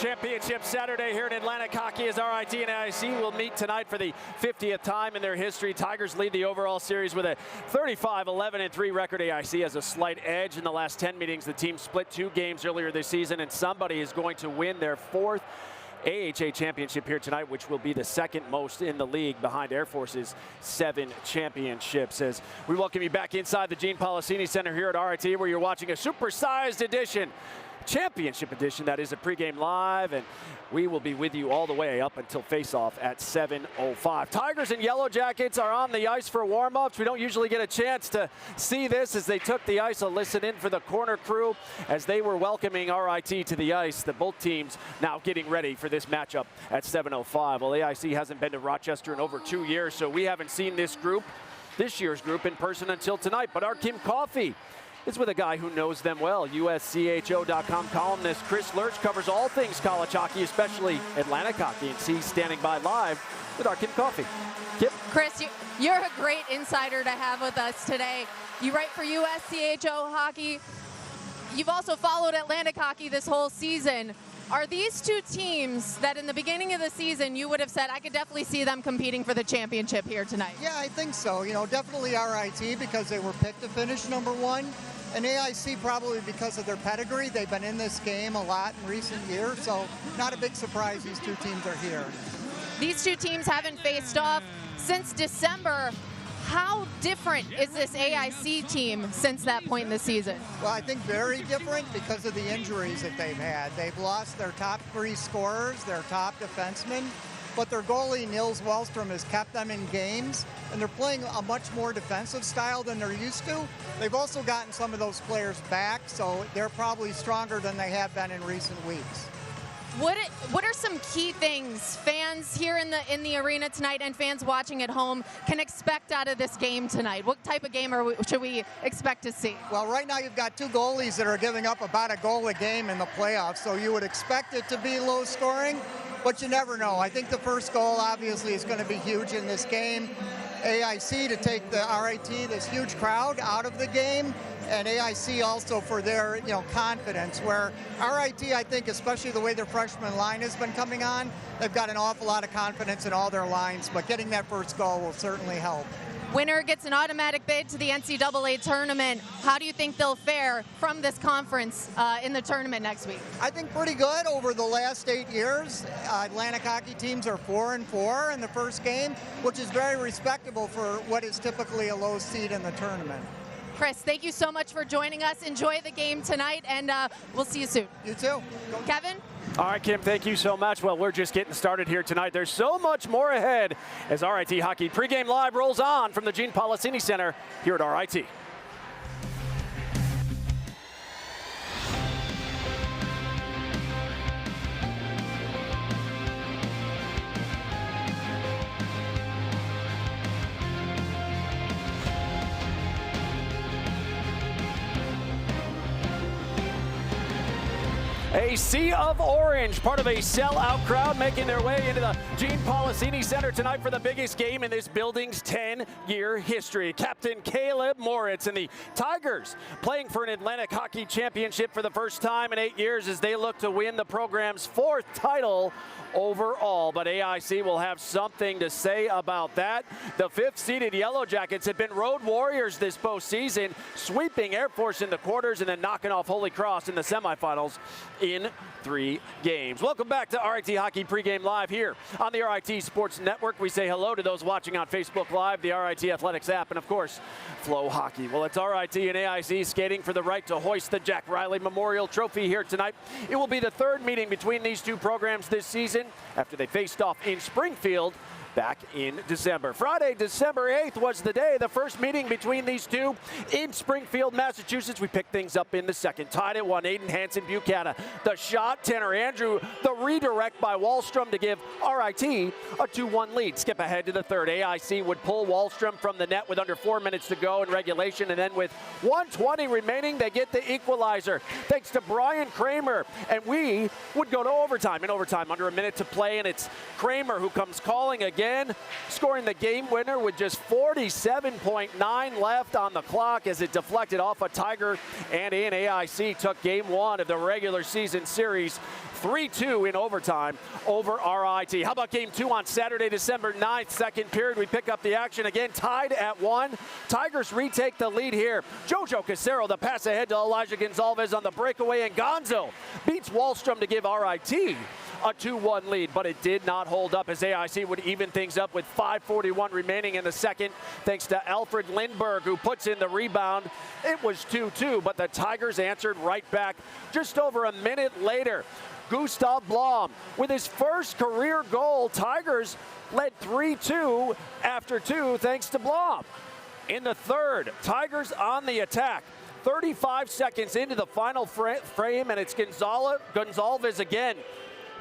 Speaker 2: Championship Saturday here in Atlantic Hockey as RIT and AIC will meet tonight for the 50th time in their history. Tigers lead the overall series with a 35-11-3 record. AIC has a slight edge in the last 10 meetings. The team split 2 games earlier this season, and somebody is going to win their 4th AHA championship here tonight, which will be the second most in the league behind Air Force's 7 championships. As we welcome you back inside the Gene Policini Center here at RIT, where you're watching a supersized edition, championship edition, that is a Pregame Live, and we will be with you all the way up until face-off at 7:05. Tigers and Yellow Jackets are on the ice for warm-ups. We don't usually get a chance to see this as they took the ice. A listen in for the corner crew as they were welcoming RIT to the ice. The both teams now getting ready for this matchup at 7:05. Well, AIC hasn't been to Rochester in over 2 years, so we haven't seen this year's group in person until tonight. But our Kim Coffee is with a guy who knows them well. USCHO.com columnist Chris Lurch covers all things college hockey, especially Atlantic hockey, and he's standing by live with our Kim Coffee. Kim?
Speaker 15: Chris, you're a great insider to have with us today. You write for USCHO Hockey. You've also followed Atlantic hockey this whole season. Are these two teams that in the beginning of the season you would have said, I could definitely see them competing for the championship here tonight?
Speaker 16: Yeah, I think so. You know, definitely RIT because they were picked to finish #1. And AIC probably because of their pedigree. They've been in this game a lot in recent years, so not a big surprise these two teams are here.
Speaker 15: These two teams haven't faced off since December. How different is this AIC team since that point in the season?
Speaker 16: Well, I think very different because of the injuries that they've had. They've lost their top 3 scorers, their top defensemen, but their goalie, Nils Wellstrom, has kept them in games, and they're playing a much more defensive style than they're used to. They've also gotten some of those players back, so they're probably stronger than they have been in recent weeks.
Speaker 15: What are some key things fans here in the arena tonight and fans watching at home can expect out of this game tonight? What type of game should we expect to see?
Speaker 16: Well, right now you've got 2 goalies that are giving up about a goal a game in the playoffs, so you would expect it to be low scoring, but you never know. I think the first goal obviously is going to be huge in this game. AIC to take the RIT, this huge crowd, out of the game, and AIC also for their confidence, where RIT, I think, especially the way their freshman line has been coming on, they've got an awful lot of confidence in all their lines, but getting that first goal will certainly help.
Speaker 15: Winner gets an automatic bid to the NCAA tournament. How do you think they'll fare from this conference in the tournament next week?
Speaker 16: I think pretty good over the last 8 years. Atlantic hockey teams are 4-4 in the first game, which is very respectable for what is typically a low seed in the tournament.
Speaker 15: Chris, thank you so much for joining us. Enjoy the game tonight, and we'll see you soon.
Speaker 16: You too.
Speaker 15: Kevin?
Speaker 2: All right, Kim, thank you so much. Well, we're just getting started here tonight. There's so much more ahead as RIT Hockey Pregame Live rolls on from the Gene Policini Center here at RIT. A sea of orange, part of a sellout crowd making their way into the Gene Policini Center tonight for the biggest game in this building's 10-year history. Captain Caleb Moritz and the Tigers playing for an Atlantic Hockey Championship for the first time in 8 years as they look to win the program's 4th title overall, but AIC will have something to say about that. The 5th-seeded Yellow Jackets have been road warriors this postseason, sweeping Air Force in the quarters and then knocking off Holy Cross in the semifinals in 3 games. Welcome back to RIT Hockey Pregame Live here on the RIT Sports Network. We say hello to those watching on Facebook Live, the RIT Athletics app, and of course, Flow Hockey. Well, it's RIT and AIC skating for the right to hoist the Jack Riley Memorial Trophy here tonight. It will be the 3rd meeting between these two programs this season after they faced off in Springfield back in December. Friday, December 8th was the day, the first meeting between these two in Springfield, Massachusetts. We picked things up in the second. Tied at 1, Aiden Hansen-Buchanan. The shot, Tanner Andrew. The redirect by Wallstrom to give RIT a 2-1 lead. Skip ahead to the third. AIC would pull Wallstrom from the net with under 4 minutes to go in regulation, and then with 1:20 remaining, they get the equalizer thanks to Brian Kramer, and we would go to overtime. In overtime, under a minute to play, and it's Kramer who comes calling again, scoring the game winner with just 47.9 left on the clock as it deflected off a Tiger, and in AIC took game 1 of the regular season series 3-2 in overtime over RIT. How about game 2 on Saturday, December 9th? Second period, we pick up the action again, tied at 1. Tigers retake the lead here. Jojo Casero, the pass ahead to Elijah Gonzalez on the breakaway, and Gonzo beats Wallstrom to give RIT a 2-1 lead, but it did not hold up as AIC would even things up with 5:41 remaining in the second, thanks to Alfred Lindberg, who puts in the rebound. It was 2-2, but the Tigers answered right back just over a minute later. Gustav Blom with his first career goal. Tigers led 3-2 after 2 thanks to Blom. In the third, Tigers on the attack. 35 seconds into the final frame, and it's Gonzalez again.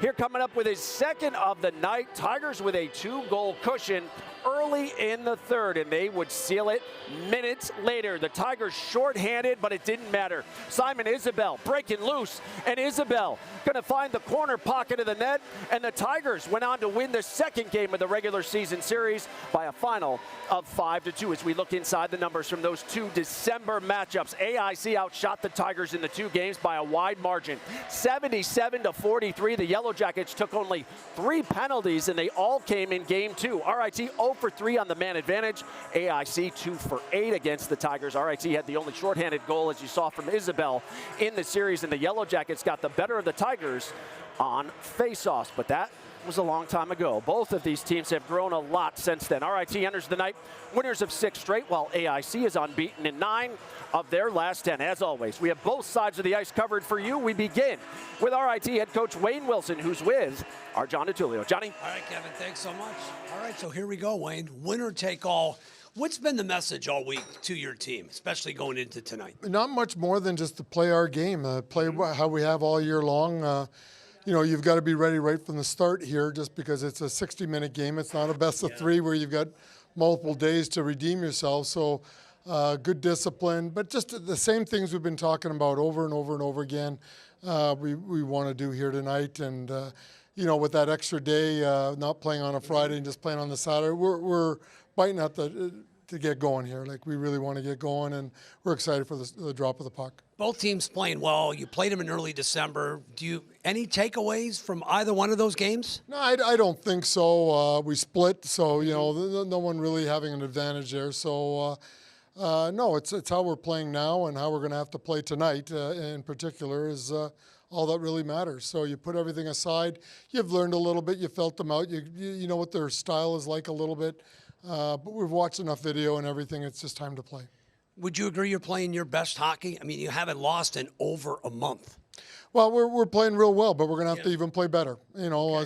Speaker 2: Here coming up with his second of the night. Tigers with a 2-goal cushion early in the third, and they would seal it minutes later. The Tigers shorthanded, but it didn't matter. Simon Isabel breaking loose, and Isabel going to find the corner pocket of the net, and the Tigers went on to win the second game of the regular season series by a final of 5-2 as we look inside the numbers from those 2 December matchups. AIC outshot the Tigers in the 2 games by a wide margin, 77-43. The Yellow Jackets took only 3 penalties, and they all came in game 2. RIT 0 for 3 on the man advantage. AIC 2 for 8 against the Tigers. RIT had the only shorthanded goal, as you saw from Isabel in the series, and the Yellow Jackets got the better of the Tigers on faceoffs, but that was a long time ago. Both of these teams have grown a lot since then. RIT enters the night winners of 6 straight, while AIC is unbeaten in 9 of their last 10. As always, we have both sides of the ice covered for you. We begin with RIT head coach Wayne Wilson, who's with our John DiTullio. Johnny?
Speaker 1: All right, Kevin, thanks so much. All right, so here we go, Wayne. Winner take all. What's been the message all week to your team, especially going into tonight?
Speaker 17: Not much more than just to play our game, play how we have all year long. You know, you've got to be ready right from the start here just because it's a 60-minute game. It's not a best of 3 where you've got multiple days to redeem yourself. So good discipline, but just the same things we've been talking about over and over and over again we want to do here tonight. And, you know, with that extra day, not playing on a Friday and just playing on the Saturday, we're biting at the to get going here. Like, we really want to get going, and we're excited for the drop of the puck.
Speaker 1: Both teams playing well. You played them in early December. Any takeaways from either one of those games?
Speaker 17: No, I don't think so. We split, so no one really having an advantage there. So no, it's how we're playing now and how we're going to have to play tonight. In particular, is all that really matters. So you put everything aside. You've learned a little bit. You felt them out. You know what their style is like a little bit. But we've watched enough video and everything. It's just time to play.
Speaker 1: Would you agree you're playing your best hockey? I mean, you haven't lost in over a month.
Speaker 17: Well, we're playing real well, but we're going to have to even play better.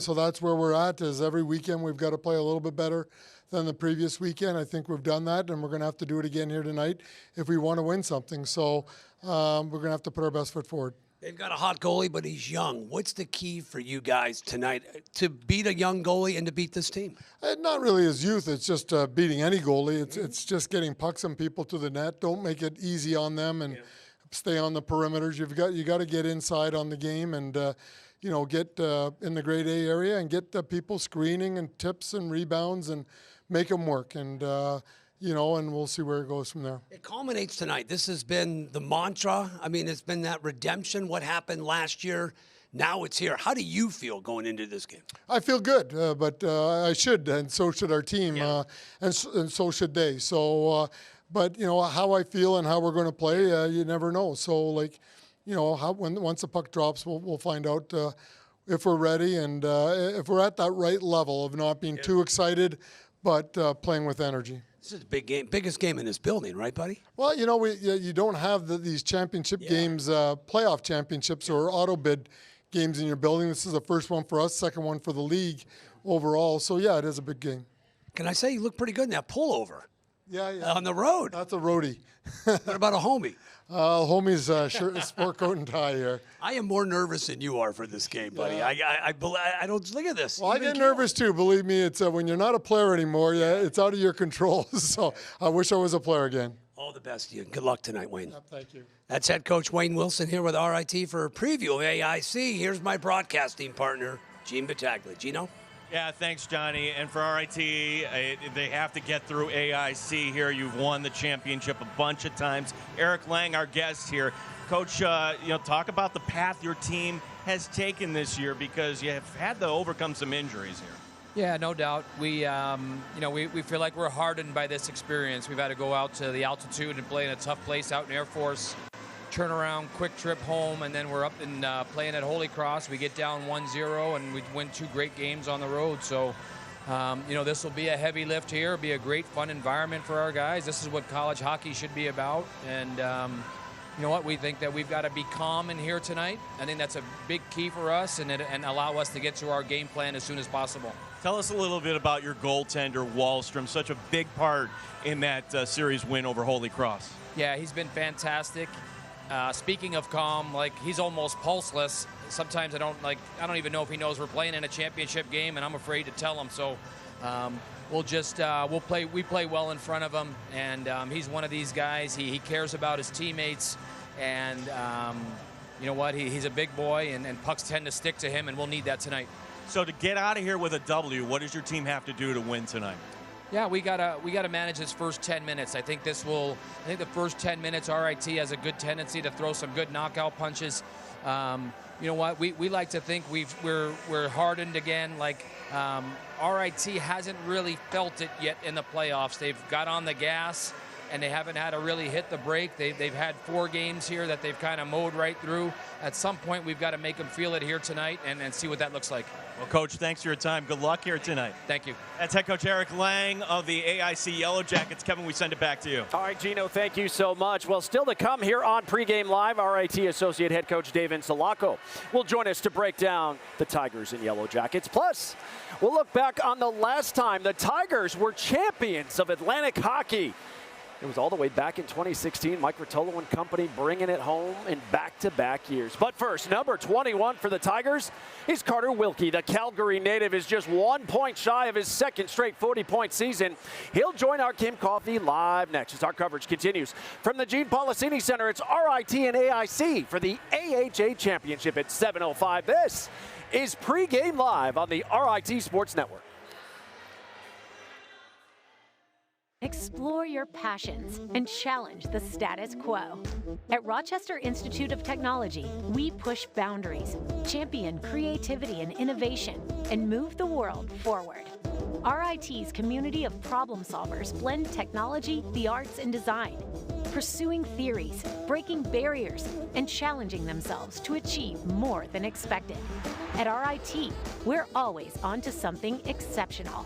Speaker 17: So that's where we're at. Is every weekend we've got to play a little bit better than the previous weekend. I think we've done that, and we're going to have to do it again here tonight if we want to win something. So we're going to have to put our best foot forward.
Speaker 1: They've got a hot goalie, but he's young. What's the key for you guys tonight to beat a young goalie and to beat this team?
Speaker 17: Not really his youth. It's just beating any goalie. It's just getting pucks and people to the net. Don't make it easy on them and stay on the perimeters. You got to get inside on the game and get in the grade A area and get people screening and tips and rebounds and make them work. And and we'll see where it goes from there.
Speaker 1: It culminates tonight. This has been the mantra. I mean, it's been that redemption, what happened last year. Now it's here. How do you feel going into this game?
Speaker 17: I feel good, but I should, and so should our team, and so should they. So, but how I feel and how we're going to play, you never know. So, once the puck drops, we'll find out if we're ready and if we're at that right level of not being too excited, but playing with energy.
Speaker 1: This is a big game, biggest game in this building, right, buddy?
Speaker 17: Well, you don't have these championship games, playoff championships or auto bid games in your building. This is the first one for us, second one for the league overall. So, yeah, it is a big game.
Speaker 1: Can I say you look pretty good in that pullover?
Speaker 17: Yeah.
Speaker 1: On the road.
Speaker 17: That's a roadie.
Speaker 1: What about a homie?
Speaker 17: Homie's shirt, sport coat and tie here.
Speaker 1: I am more nervous than you are for this game, buddy. I don't look at this.
Speaker 17: Well, I get nervous too. Believe me, it's when you're not a player anymore. It's out of your control. So I wish I was a player again.
Speaker 1: All the best to you. Good luck tonight, Wayne.
Speaker 17: Thank you.
Speaker 1: That's head coach Wayne Wilson here with RIT for a preview of AIC. Here's my broadcasting partner, Gene Battaglia. Gino?
Speaker 3: Yeah, thanks, Johnny. And for RIT, they have to get through AIC here. You've won the championship a bunch of times. Eric Lang, our guest here. Coach, talk about the path your team has taken this year because you have had to overcome some injuries here.
Speaker 18: Yeah, no doubt. We feel like we're hardened by this experience. We've had to go out to the altitude and play in a tough place out in Air Force. Turn around, quick trip home, and then we're up and playing at Holy Cross. We get down 1-0, and we win 2 great games on the road. So, this will be a heavy lift here. It'll be a great, fun environment for our guys. This is what college hockey should be about. And you know what? We think that we've got to be calm in here tonight. I think that's a big key for us and allow us to get to our game plan as soon as possible.
Speaker 3: Tell us a little bit about your goaltender, Wahlstrom, such a big part in that series win over Holy Cross.
Speaker 18: Yeah, he's been fantastic. Speaking of calm, he's almost pulseless. Sometimes I don't even know if he knows we're playing in a championship game, and I'm afraid to tell him. So we play well in front of him, and he's one of these guys. He cares about his teammates, and you know what? He's a big boy, and pucks tend to stick to him, and we'll need that tonight.
Speaker 3: So to get out of here with a W, what does your team have to do to win tonight?
Speaker 18: Yeah, we gotta manage this first 10 minutes. I think the first 10 minutes, RIT has a good tendency to throw some good knockout punches. You know what? We like to think we're hardened again. RIT hasn't really felt it yet in the playoffs. They've got on the gas, and they haven't had to really hit the brake. They've had 4 games here that they've kind of mowed right through. At some point, we've got to make them feel it here tonight and see what that looks like.
Speaker 3: Well, Coach, thanks for your time. Good luck here tonight.
Speaker 18: Thank you.
Speaker 3: That's head coach Eric Lang of the AIC Yellow Jackets. Kevin, we send it back to you.
Speaker 2: All right, Gino, thank you so much. Well, still to come here on Pregame Live, RIT Associate Head Coach David Salako will join us to break down the Tigers and Yellow Jackets. Plus, we'll look back on the last time the Tigers were champions of Atlantic hockey. It was all the way back in 2016. Mike Rotolo and company bringing it home in back-to-back years. But first, number 21 for the Tigers is Carter Wilkie. The Calgary native is just 1 point shy of his second straight 40-point season. He'll join our Kim Coffee live next as our coverage continues. From the Gene Policini Center, it's RIT and AIC for the AHA Championship at 7:05. This is Pregame Live on the RIT Sports Network.
Speaker 4: Explore your passions and challenge the status quo. At Rochester Institute of Technology, we push boundaries, champion creativity and innovation, and move the world forward. RIT's community of problem solvers blend technology, the arts, and design, pursuing theories, breaking barriers, and challenging themselves to achieve more than expected. At RIT, we're always on to something exceptional.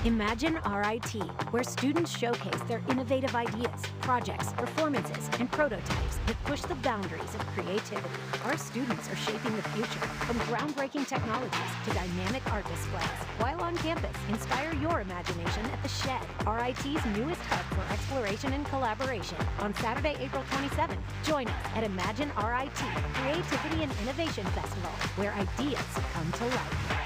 Speaker 4: Imagine RIT, where students showcase their innovative ideas, projects, performances, and prototypes that push the boundaries of creativity. Our students are shaping the future, from groundbreaking technologies to dynamic art displays. While on campus, inspire your imagination at The Shed, RIT's newest hub for exploration and collaboration. On Saturday, April 27th, join us at Imagine RIT, Creativity and Innovation Festival, where ideas come to life.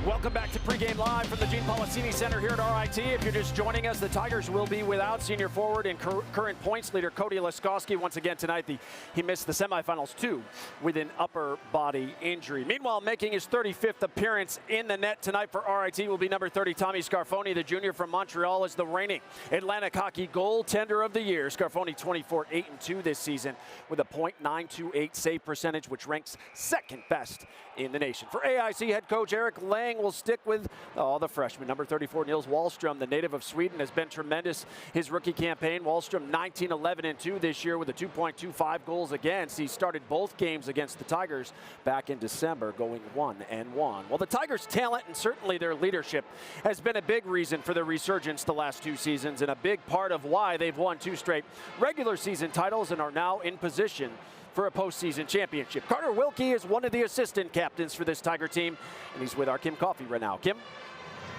Speaker 2: Welcome back to Pregame Live from the Gene Policini Center here at RIT. If you're just joining us, the Tigers will be without senior forward and current points leader Cody Laskowski. Once again tonight, he missed the semifinals too with an upper body injury. Meanwhile, making his 35th appearance in the net tonight for RIT will be number 30, Tommy Scarfoni, the junior from Montreal, is the reigning Atlantic Hockey goaltender of the year. Scarfoni 24-8-2 this season with a .928 save percentage, which ranks second best in the nation. For AIC head coach Eric Lang will stick with the freshman. Number 34, Nils Wallstrom, the native of Sweden, has been tremendous his rookie campaign. Wallstrom 19-11-2 this year with a 2.25 goals against. He started both games against the Tigers back in December, going 1-1. Well, the Tigers' talent and certainly their leadership has been a big reason for their resurgence the last two seasons and a big part of why they've won 2 straight regular season titles and are now in position for a postseason championship. Carter Wilkie is one of the assistant captains for this Tiger team, and he's with our Kim Coffey right now. Kim?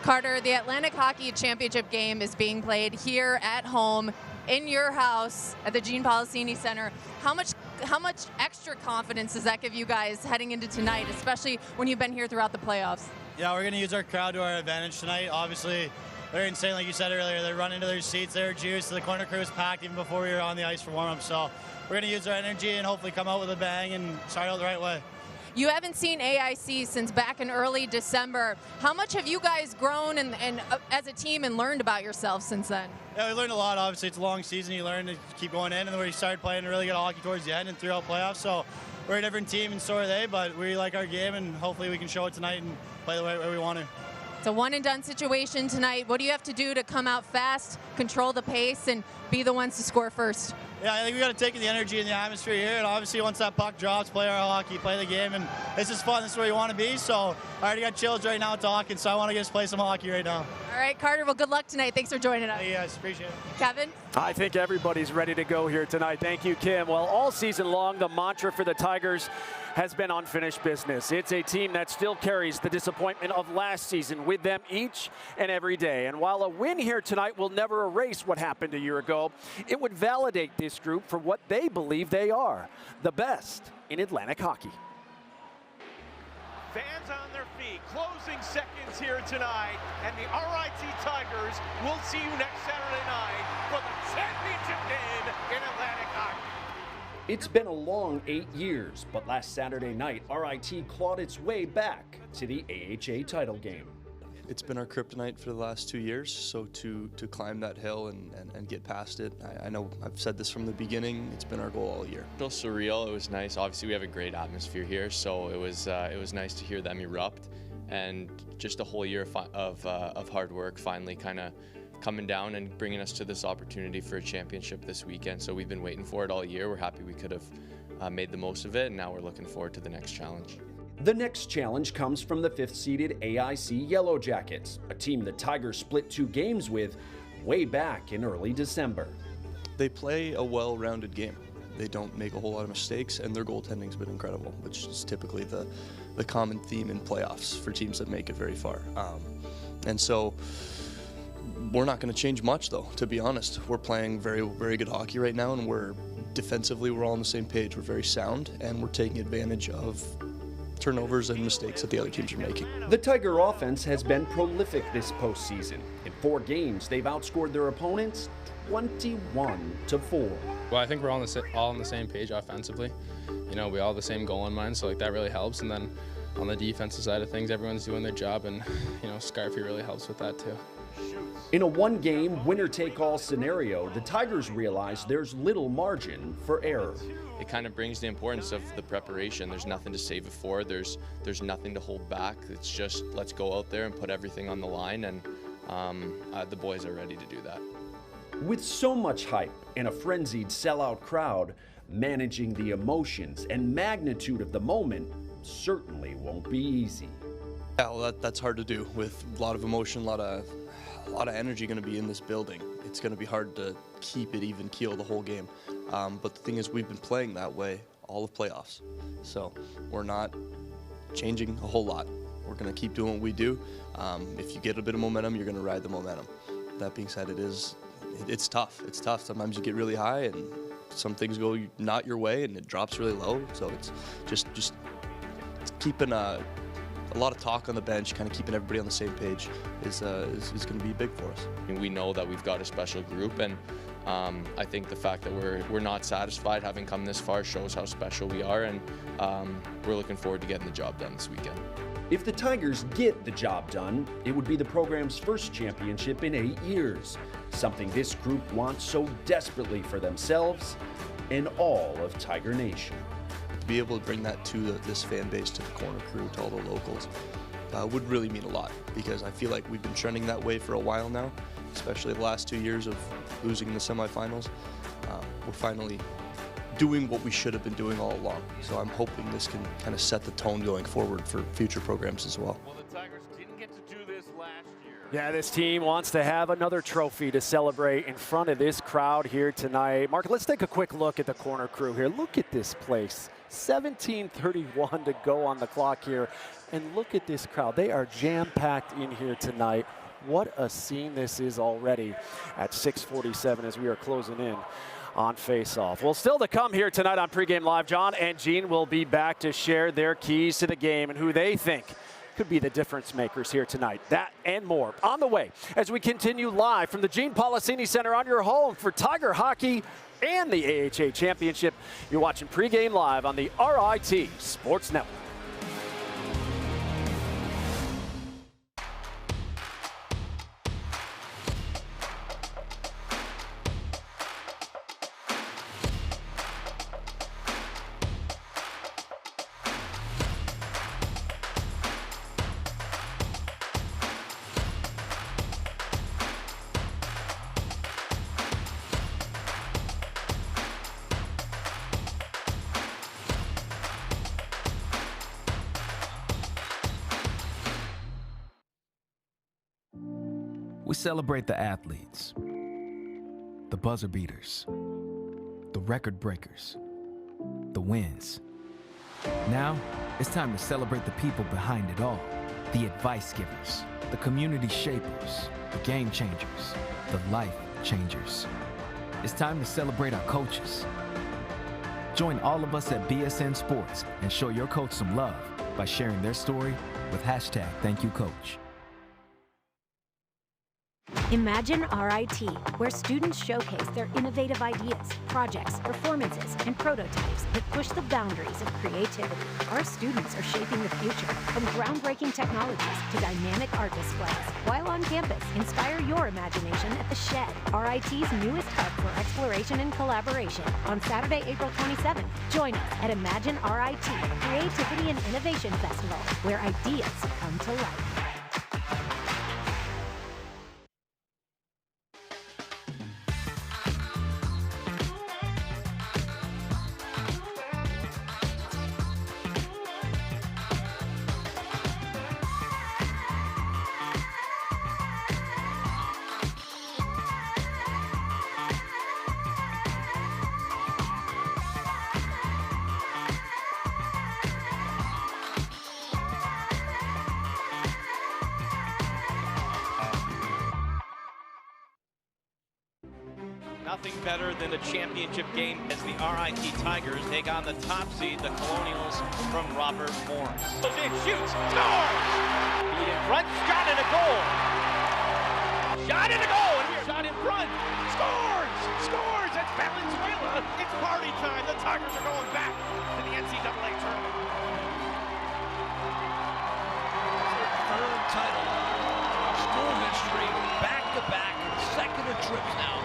Speaker 15: Carter, the Atlantic Hockey Championship game is being played here at home in your house at the Gene Policini Center. How much extra confidence does that give you guys heading into tonight, especially when you've been here throughout the playoffs?
Speaker 19: Yeah, we're going to use our crowd to our advantage tonight. Obviously, they're insane, like you said earlier. They're running to their seats. They're juiced. The corner crew was packed even before we were on the ice for warm-up. So we're going to use our energy and hopefully come out with a bang and start out the right way.
Speaker 15: You haven't seen AIC since back in early December. How much have you guys grown and as a team and learned about yourselves since then?
Speaker 19: Yeah, we learned a lot. Obviously, it's a long season. You learn to keep going in, and then we started playing really good hockey towards the end and throughout playoffs. So we're a different team, and so are they, but we like our game, and hopefully we can show it tonight and play the way we want to.
Speaker 15: It's a one-and-done situation tonight. What do you have to do to come out fast, control the pace, and be the ones to score first?
Speaker 19: Yeah, I think we got to take the energy and the atmosphere here, and obviously once that puck drops, play our hockey, play the game, and this is fun. This is where you want to be. So I already got chills right now talking, so I want to just play some hockey right now.
Speaker 15: All right, Carter. Well, good luck tonight. Thanks for joining us.
Speaker 19: Hey, guys, appreciate it.
Speaker 15: Kevin?
Speaker 2: I think everybody's ready to go here tonight. Thank you, Kim. Well, all season long, the mantra for the Tigers has been unfinished business. It's a team that still carries the disappointment of last season with them each and every day. And while a win here tonight will never erase what happened a year ago, it would validate this group for what they believe they are, the best in Atlantic hockey.
Speaker 20: Fans on their feet, closing seconds here tonight, and the RIT Tigers will see you next Saturday night for the championship game in Atlantic hockey.
Speaker 10: It's been a long 8 years, but last Saturday night, RIT clawed its way back to the AHA title game.
Speaker 13: It's been our kryptonite for the last 2 years, so to climb that hill and get past it, I know I've said this from the beginning, it's been our goal all year.
Speaker 21: It feels surreal. It was nice. Obviously, we have a great atmosphere here, so it was nice to hear them erupt, and just a whole year of hard work finally kind of coming down and bringing us to this opportunity for a championship this weekend. So we've been waiting for it all year. We're happy we could have made the most of it, and now we're looking forward to the next challenge.
Speaker 10: The next challenge comes from the 5th-seeded AIC Yellow Jackets, a team the Tigers split 2 games with way back in early December.
Speaker 13: They play a well-rounded game. They don't make a whole lot of mistakes, and their goaltending's been incredible, which is typically the common theme in playoffs for teams that make it very far. And so we're not going to change much, though, to be honest. We're playing very, very good hockey right now, and defensively, we're all on the same page. We're very sound, and we're taking advantage of turnovers and mistakes that the other teams are making.
Speaker 10: The Tiger offense has been prolific this postseason. In 4 games, they've outscored their opponents 21-4.
Speaker 5: Well, I think we're all on the same page offensively. You know, we all have the same goal in mind, so like that really helps. And then on the defensive side of things, everyone's doing their job, and you know, Scarfy really helps with that too.
Speaker 10: In a 1-game winner-take-all scenario, the Tigers realize there's little margin for error.
Speaker 21: It kind of brings the importance of the preparation. There's nothing to save it for. There's nothing to hold back. It's just let's go out there and put everything on the line, and the boys are ready to do that.
Speaker 10: With so much hype and a frenzied sellout crowd, managing the emotions and magnitude of the moment certainly won't be easy.
Speaker 13: Yeah, well, that's hard to do with a lot of emotion, a lot of energy going to be in this building. It's going to be hard to keep it even keel the whole game. But the thing is, we've been playing that way all of playoffs. So we're not changing a whole lot. We're going to keep doing what we do. If you get a bit of momentum, you're going to ride the momentum. That being said, it's tough. It's tough. Sometimes you get really high and some things go not your way and it drops really low. So it's just keeping a lot of talk on the bench, kind of keeping everybody on the same page is going to be big for us.
Speaker 21: And we know that we've got a special group, and I think the fact that we're not satisfied having come this far shows how special we are, and we're looking forward to getting the job done this weekend.
Speaker 10: If the Tigers get the job done, it would be the program's first championship in 8 years, something this group wants so desperately for themselves and all of Tiger Nation.
Speaker 13: To be able to bring that to this fan base, to the corner crew, to all the locals, would really mean a lot, because I feel like we've been trending that way for a while now, especially the last 2 years of losing in the semifinals. We're finally doing what we should have been doing all along. So I'm hoping this can kind of set the tone going forward for future programs as well.
Speaker 20: Well, the Tigers didn't get to do this last year.
Speaker 2: Yeah, this team wants to have another trophy to celebrate in front of this crowd here tonight. Mark, let's take a quick look at the corner crew here. Look at this place. 17:31 to go on the clock here. And look at this crowd. They are jam-packed in here tonight. What a scene this is already at 6:47 as we are closing in on face-off. Well, still to come here tonight on Pregame Live, John and Gene will be back to share their keys to the game and who they think could be the difference makers here tonight. That and more on the way as we continue live from the Gene Policini Center on your home for Tiger Hockey and the AHA Championship. You're watching Pregame Live on the RIT Sports Network.
Speaker 22: We celebrate the athletes, the buzzer beaters, the record breakers, the wins. Now, it's time to celebrate the people behind it all. The advice givers, the community shapers, the game changers, the life changers. It's time to celebrate our coaches. Join all of us at BSN Sports and show your coach some love by sharing their story with #ThankYouCoach.
Speaker 4: Imagine RIT, where students showcase their innovative ideas, projects, performances, and prototypes that push the boundaries of creativity. Our students are shaping the future, from groundbreaking technologies to dynamic art displays. While on campus, inspire your imagination at The Shed, RIT's newest hub for exploration and collaboration. On Saturday, April 27th, join us at Imagine RIT, Creativity and Innovation Festival, where ideas come to life.
Speaker 3: Nothing better than a championship game as the RIT Tigers take on the top seed, the Colonials from Robert Morris. Goes in, shoots, scores! Feed in front, shot and a goal! Shot and a goal, and here, shot in front, scores! Scores! It's Valenzuela! It's party time! The Tigers are going back to the NCAA tournament.
Speaker 1: Third title, school history, back-to-back, consecutive trips now.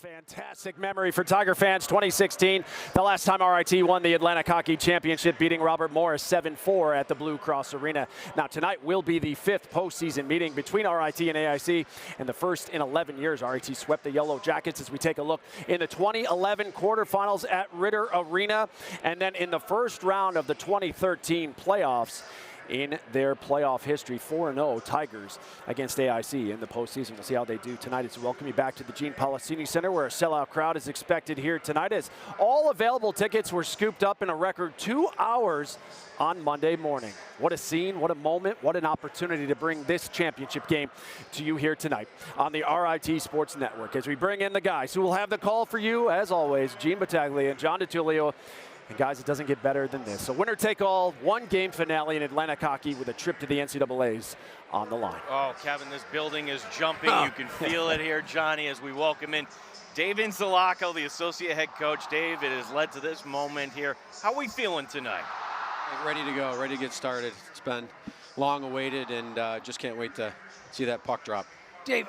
Speaker 2: Fantastic memory for Tiger fans. 2016, the last time RIT won the Atlantic Hockey Championship, beating Robert Morris 7-4 at the Blue Cross Arena. Now tonight will be the 5th postseason meeting between RIT and AIC, and the first in 11 years. RIT swept the Yellow Jackets as we take a look in the 2011 quarterfinals at Ritter Arena, and then in the first round of the 2013 playoffs. In their playoff history, 4-0 Tigers against AIC in the postseason. We'll see how they do tonight. It's welcome you back to the Gene Policini Center, where a sellout crowd is expected here tonight, as all available tickets were scooped up in a record 2 hours on Monday morning. What a scene, what a moment, what an opportunity to bring this championship game to you here tonight on the RIT Sports Network. As we bring in the guys who will have the call for you, as always, Gene Battaglia and John DiTullio. And guys, it doesn't get better than this. So winner take all, one game finale in Atlantic hockey with a trip to the NCAAs on the line.
Speaker 3: Oh, Kevin, this building is jumping. You can feel it here, Johnny, as we welcome in Dave Inzalaco, the associate head coach. Dave, it has led to this moment here. How are we feeling tonight?
Speaker 6: Ready to go, ready to get started. It's been long awaited, and just can't wait to see that puck drop.
Speaker 1: Dave,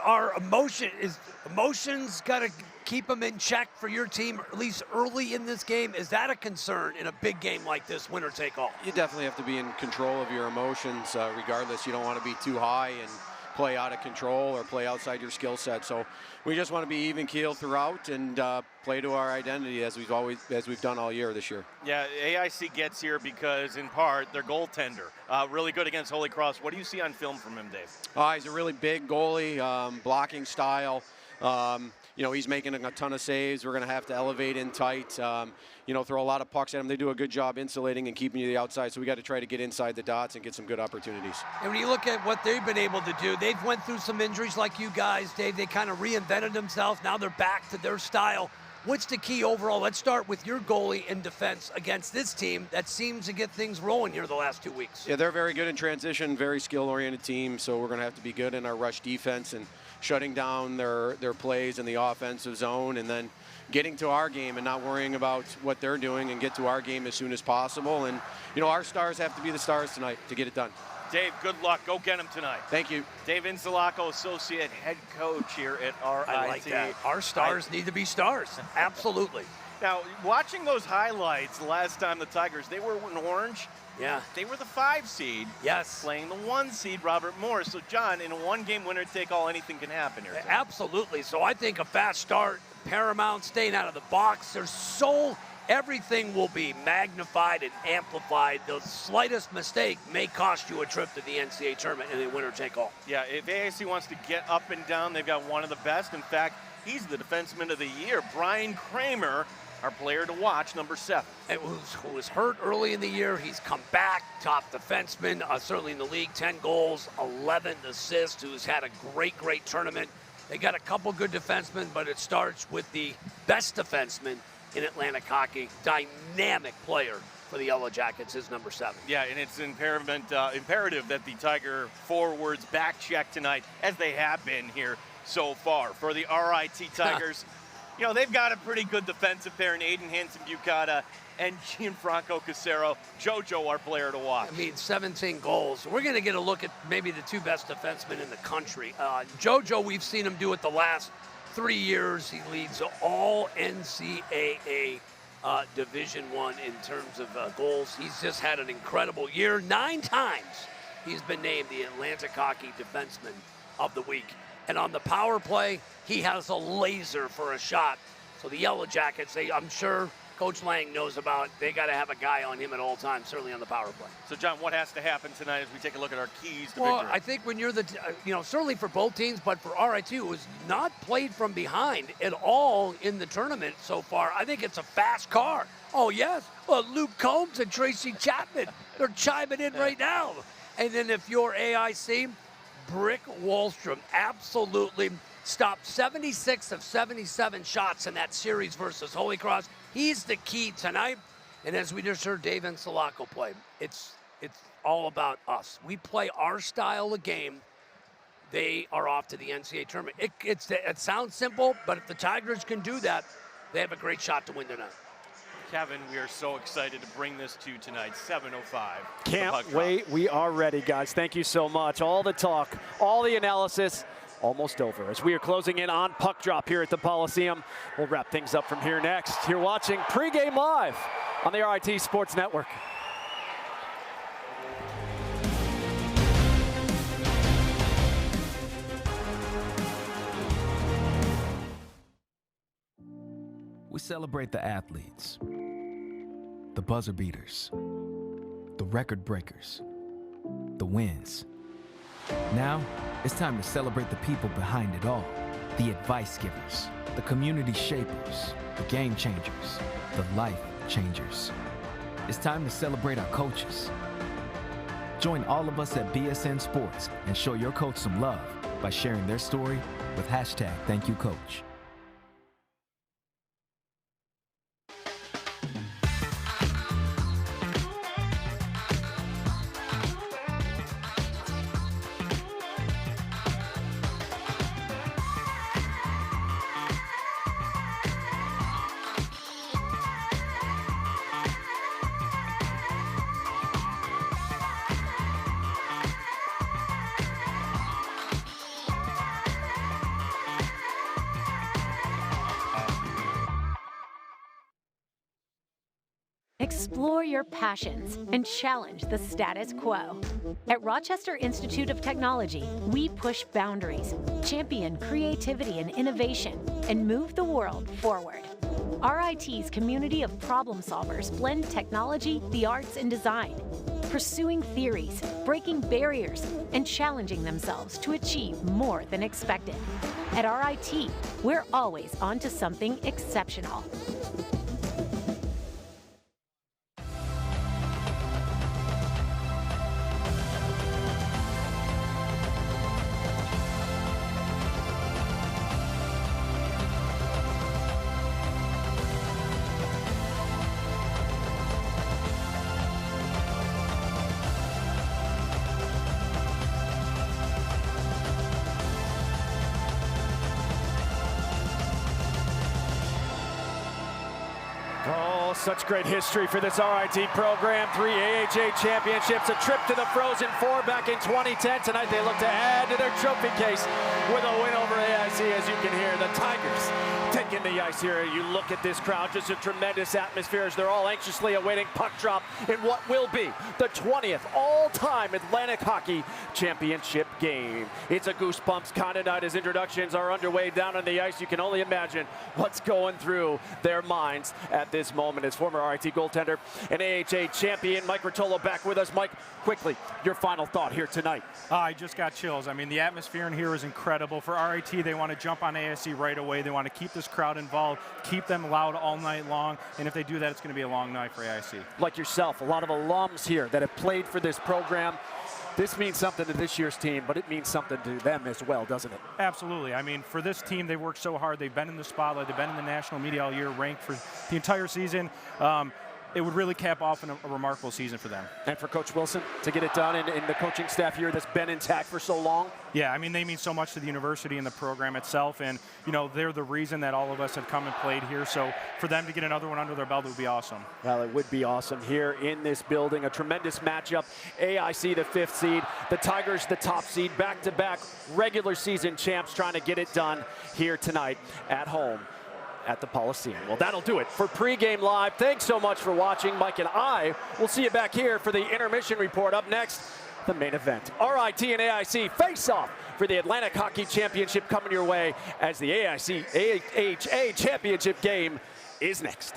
Speaker 1: emotions got to keep them in check for your team, at least early in this game. Is that a concern in a big game like this, winner take all?
Speaker 6: You definitely have to be in control of your emotions regardless. You don't want to be too high and play out of control or play outside your skill set. So we just want to be even keeled throughout and play to our identity as we've done all year this year.
Speaker 3: Yeah, AIC gets here because, in part, their goaltender really good against Holy Cross. What do you see on film from him, Dave?
Speaker 6: He's a really big goalie, blocking style. You know, he's making a ton of saves. We're going to have to elevate in tight, you know, throw a lot of pucks at him. They do a good job insulating and keeping you to the outside, so we got to try to get inside the dots and get some good opportunities.
Speaker 1: And when you look at what they've been able to do, they've went through some injuries like you guys, Dave. They kind of reinvented themselves. Now they're back to their style. What's the key overall? Let's start with your goalie in defense against this team that seems to get things rolling here the last 2 weeks.
Speaker 6: Yeah, they're very good in transition, very skill-oriented team, so we're going to have to be good in our rush defense and shutting down their plays in the offensive zone, and then getting to our game and not worrying about what they're doing, and get to our game as soon as possible. And, you know, our stars have to be the stars tonight to get it done.
Speaker 3: Dave, good luck. Go get him tonight.
Speaker 6: Thank you.
Speaker 3: Dave Inzalaco, associate head coach here at RIT.
Speaker 1: I like that. Our stars need to be stars. Absolutely.
Speaker 3: Now, watching those highlights the last time the Tigers, they were in orange.
Speaker 1: Yeah.
Speaker 3: They were the 5 seed.
Speaker 1: Yes.
Speaker 3: Playing the 1 seed, Robert Morris. So, John, in a one-game winner-take-all, anything can happen here tonight.
Speaker 1: Absolutely. So I think a fast start, paramount, staying out of the box. Everything will be magnified and amplified. The slightest mistake may cost you a trip to the NCAA tournament in a winner-take-all.
Speaker 3: Yeah, if AIC wants to get up and down, they've got one of the best. In fact, he's the defenseman of the year. Brian Kramer, our player to watch, number 7.
Speaker 1: Who was hurt early in the year. He's come back, top defenseman, certainly in the league, 10 goals, 11 assists, who's had a great, great tournament. They got a couple good defensemen, but it starts with the best defenseman in Atlantic hockey, dynamic player for the Yellow Jackets is number 7.
Speaker 3: Yeah, and it's imperative that the Tiger forwards back check tonight, as they have been here so far. For the RIT Tigers, you know, they've got a pretty good defensive pair in Aiden Hansen-Bucata and Gianfranco Casero. JoJo, our player to watch.
Speaker 1: I mean, 17 goals. We're going to get a look at maybe the 2 best defensemen in the country. JoJo, we've seen him do it the last 3 years. He leads all NCAA Division I in terms of goals. He's just had an incredible year. 9 times he's been named the Atlantic Hockey Defenseman of the Week. And on the power play, he has a laser for a shot. So the Yellow Jackets, I'm sure Coach Lang knows about, they got to have a guy on him at all times, certainly on the power play.
Speaker 3: So, John, what has to happen tonight as we take a look at our keys to
Speaker 1: Well,
Speaker 3: victory?
Speaker 1: I think when you're certainly for both teams, but for RIT, who has not played from behind at all in the tournament so far, I think it's a fast car. Oh, yes. Luke Combs and Tracy Chapman, they're chiming in right now. And then if you're AIC, Brick Wallstrom absolutely stopped 76 of 77 shots in that series versus Holy Cross. He's the key tonight. And as we just heard Dave Ensalaco play, it's all about us. We play our style of game. They are off to the NCAA tournament. It sounds simple, but if the Tigers can do that, they have a great shot to win tonight.
Speaker 3: Kevin, we are so excited to bring this to you tonight, 7:05.
Speaker 2: Can't wait. We are ready, guys. Thank you so much. All the talk, all the analysis, almost over. As we are closing in on puck drop here at the Coliseum, we'll wrap things up from here next. You're watching Pregame Live on the RIT Sports Network.
Speaker 22: We celebrate the athletes, the buzzer beaters, the record breakers, the wins. Now, it's time to celebrate the people behind it all. The advice givers, the community shapers, the game changers, the life changers. It's time to celebrate our coaches. Join all of us at BSN Sports and show your coach some love by sharing their story with #ThankYouCoach.
Speaker 4: Explore your passions and challenge the status quo. At Rochester Institute of Technology, we push boundaries, champion creativity and innovation, and move the world forward. RIT's community of problem solvers blend technology, the arts, and design, pursuing theories, breaking barriers, and challenging themselves to achieve more than expected. At RIT, we're always on to something exceptional.
Speaker 2: Such great history for this RIT program. 3 AHA championships, a trip to the Frozen Four back in 2010. Tonight they look to add to their trophy case with a win over AIC. As you can hear, the Tigers taking the ice here. You look at this crowd, just a tremendous atmosphere as they're all anxiously awaiting puck drop in what will be the 20th all-time Atlantic Hockey Championship game. It's a goosebumps kind of night as introductions are underway down on the ice. You can only imagine what's going through their minds at this moment. As former RIT goaltender and AHA champion Mike Rotolo back with us. Mike, quickly, your final thought here tonight.
Speaker 9: I just got chills. I mean, the atmosphere in here is incredible. For RIT, they want to jump on ASC right away. They want to keep this crowd involved, keep them loud all night long, and if they do that, it's going to be a long night for AIC.
Speaker 2: Like yourself, a lot of alums here that have played for this program. This means something to this year's team, but it means something to them as well, doesn't it?
Speaker 9: Absolutely. I mean, for this team, they've worked so hard. They've been in the spotlight. They've been in the national media all year, ranked for the entire season. it would really cap off a remarkable season for them.
Speaker 2: And for Coach Wilson to get it done, and the coaching staff here that's been intact for so long.
Speaker 9: Yeah, I mean, they mean so much to the university and the program itself, and they're the reason that all of us have come and played here. So for them to get another one under their belt would be awesome.
Speaker 2: Well, it would be awesome here in this building. A tremendous matchup. AIC, the 5th seed, the Tigers, the top seed, back-to-back regular season champs, trying to get it done here tonight at home at the Coliseum. Well, that'll do it for Pregame Live. Thanks so much for watching. Mike and I will see you back here for the intermission report. Up next, the main event. RIT and AIC face off for the Atlantic Hockey Championship coming your way as the AIC AHA Championship game is next.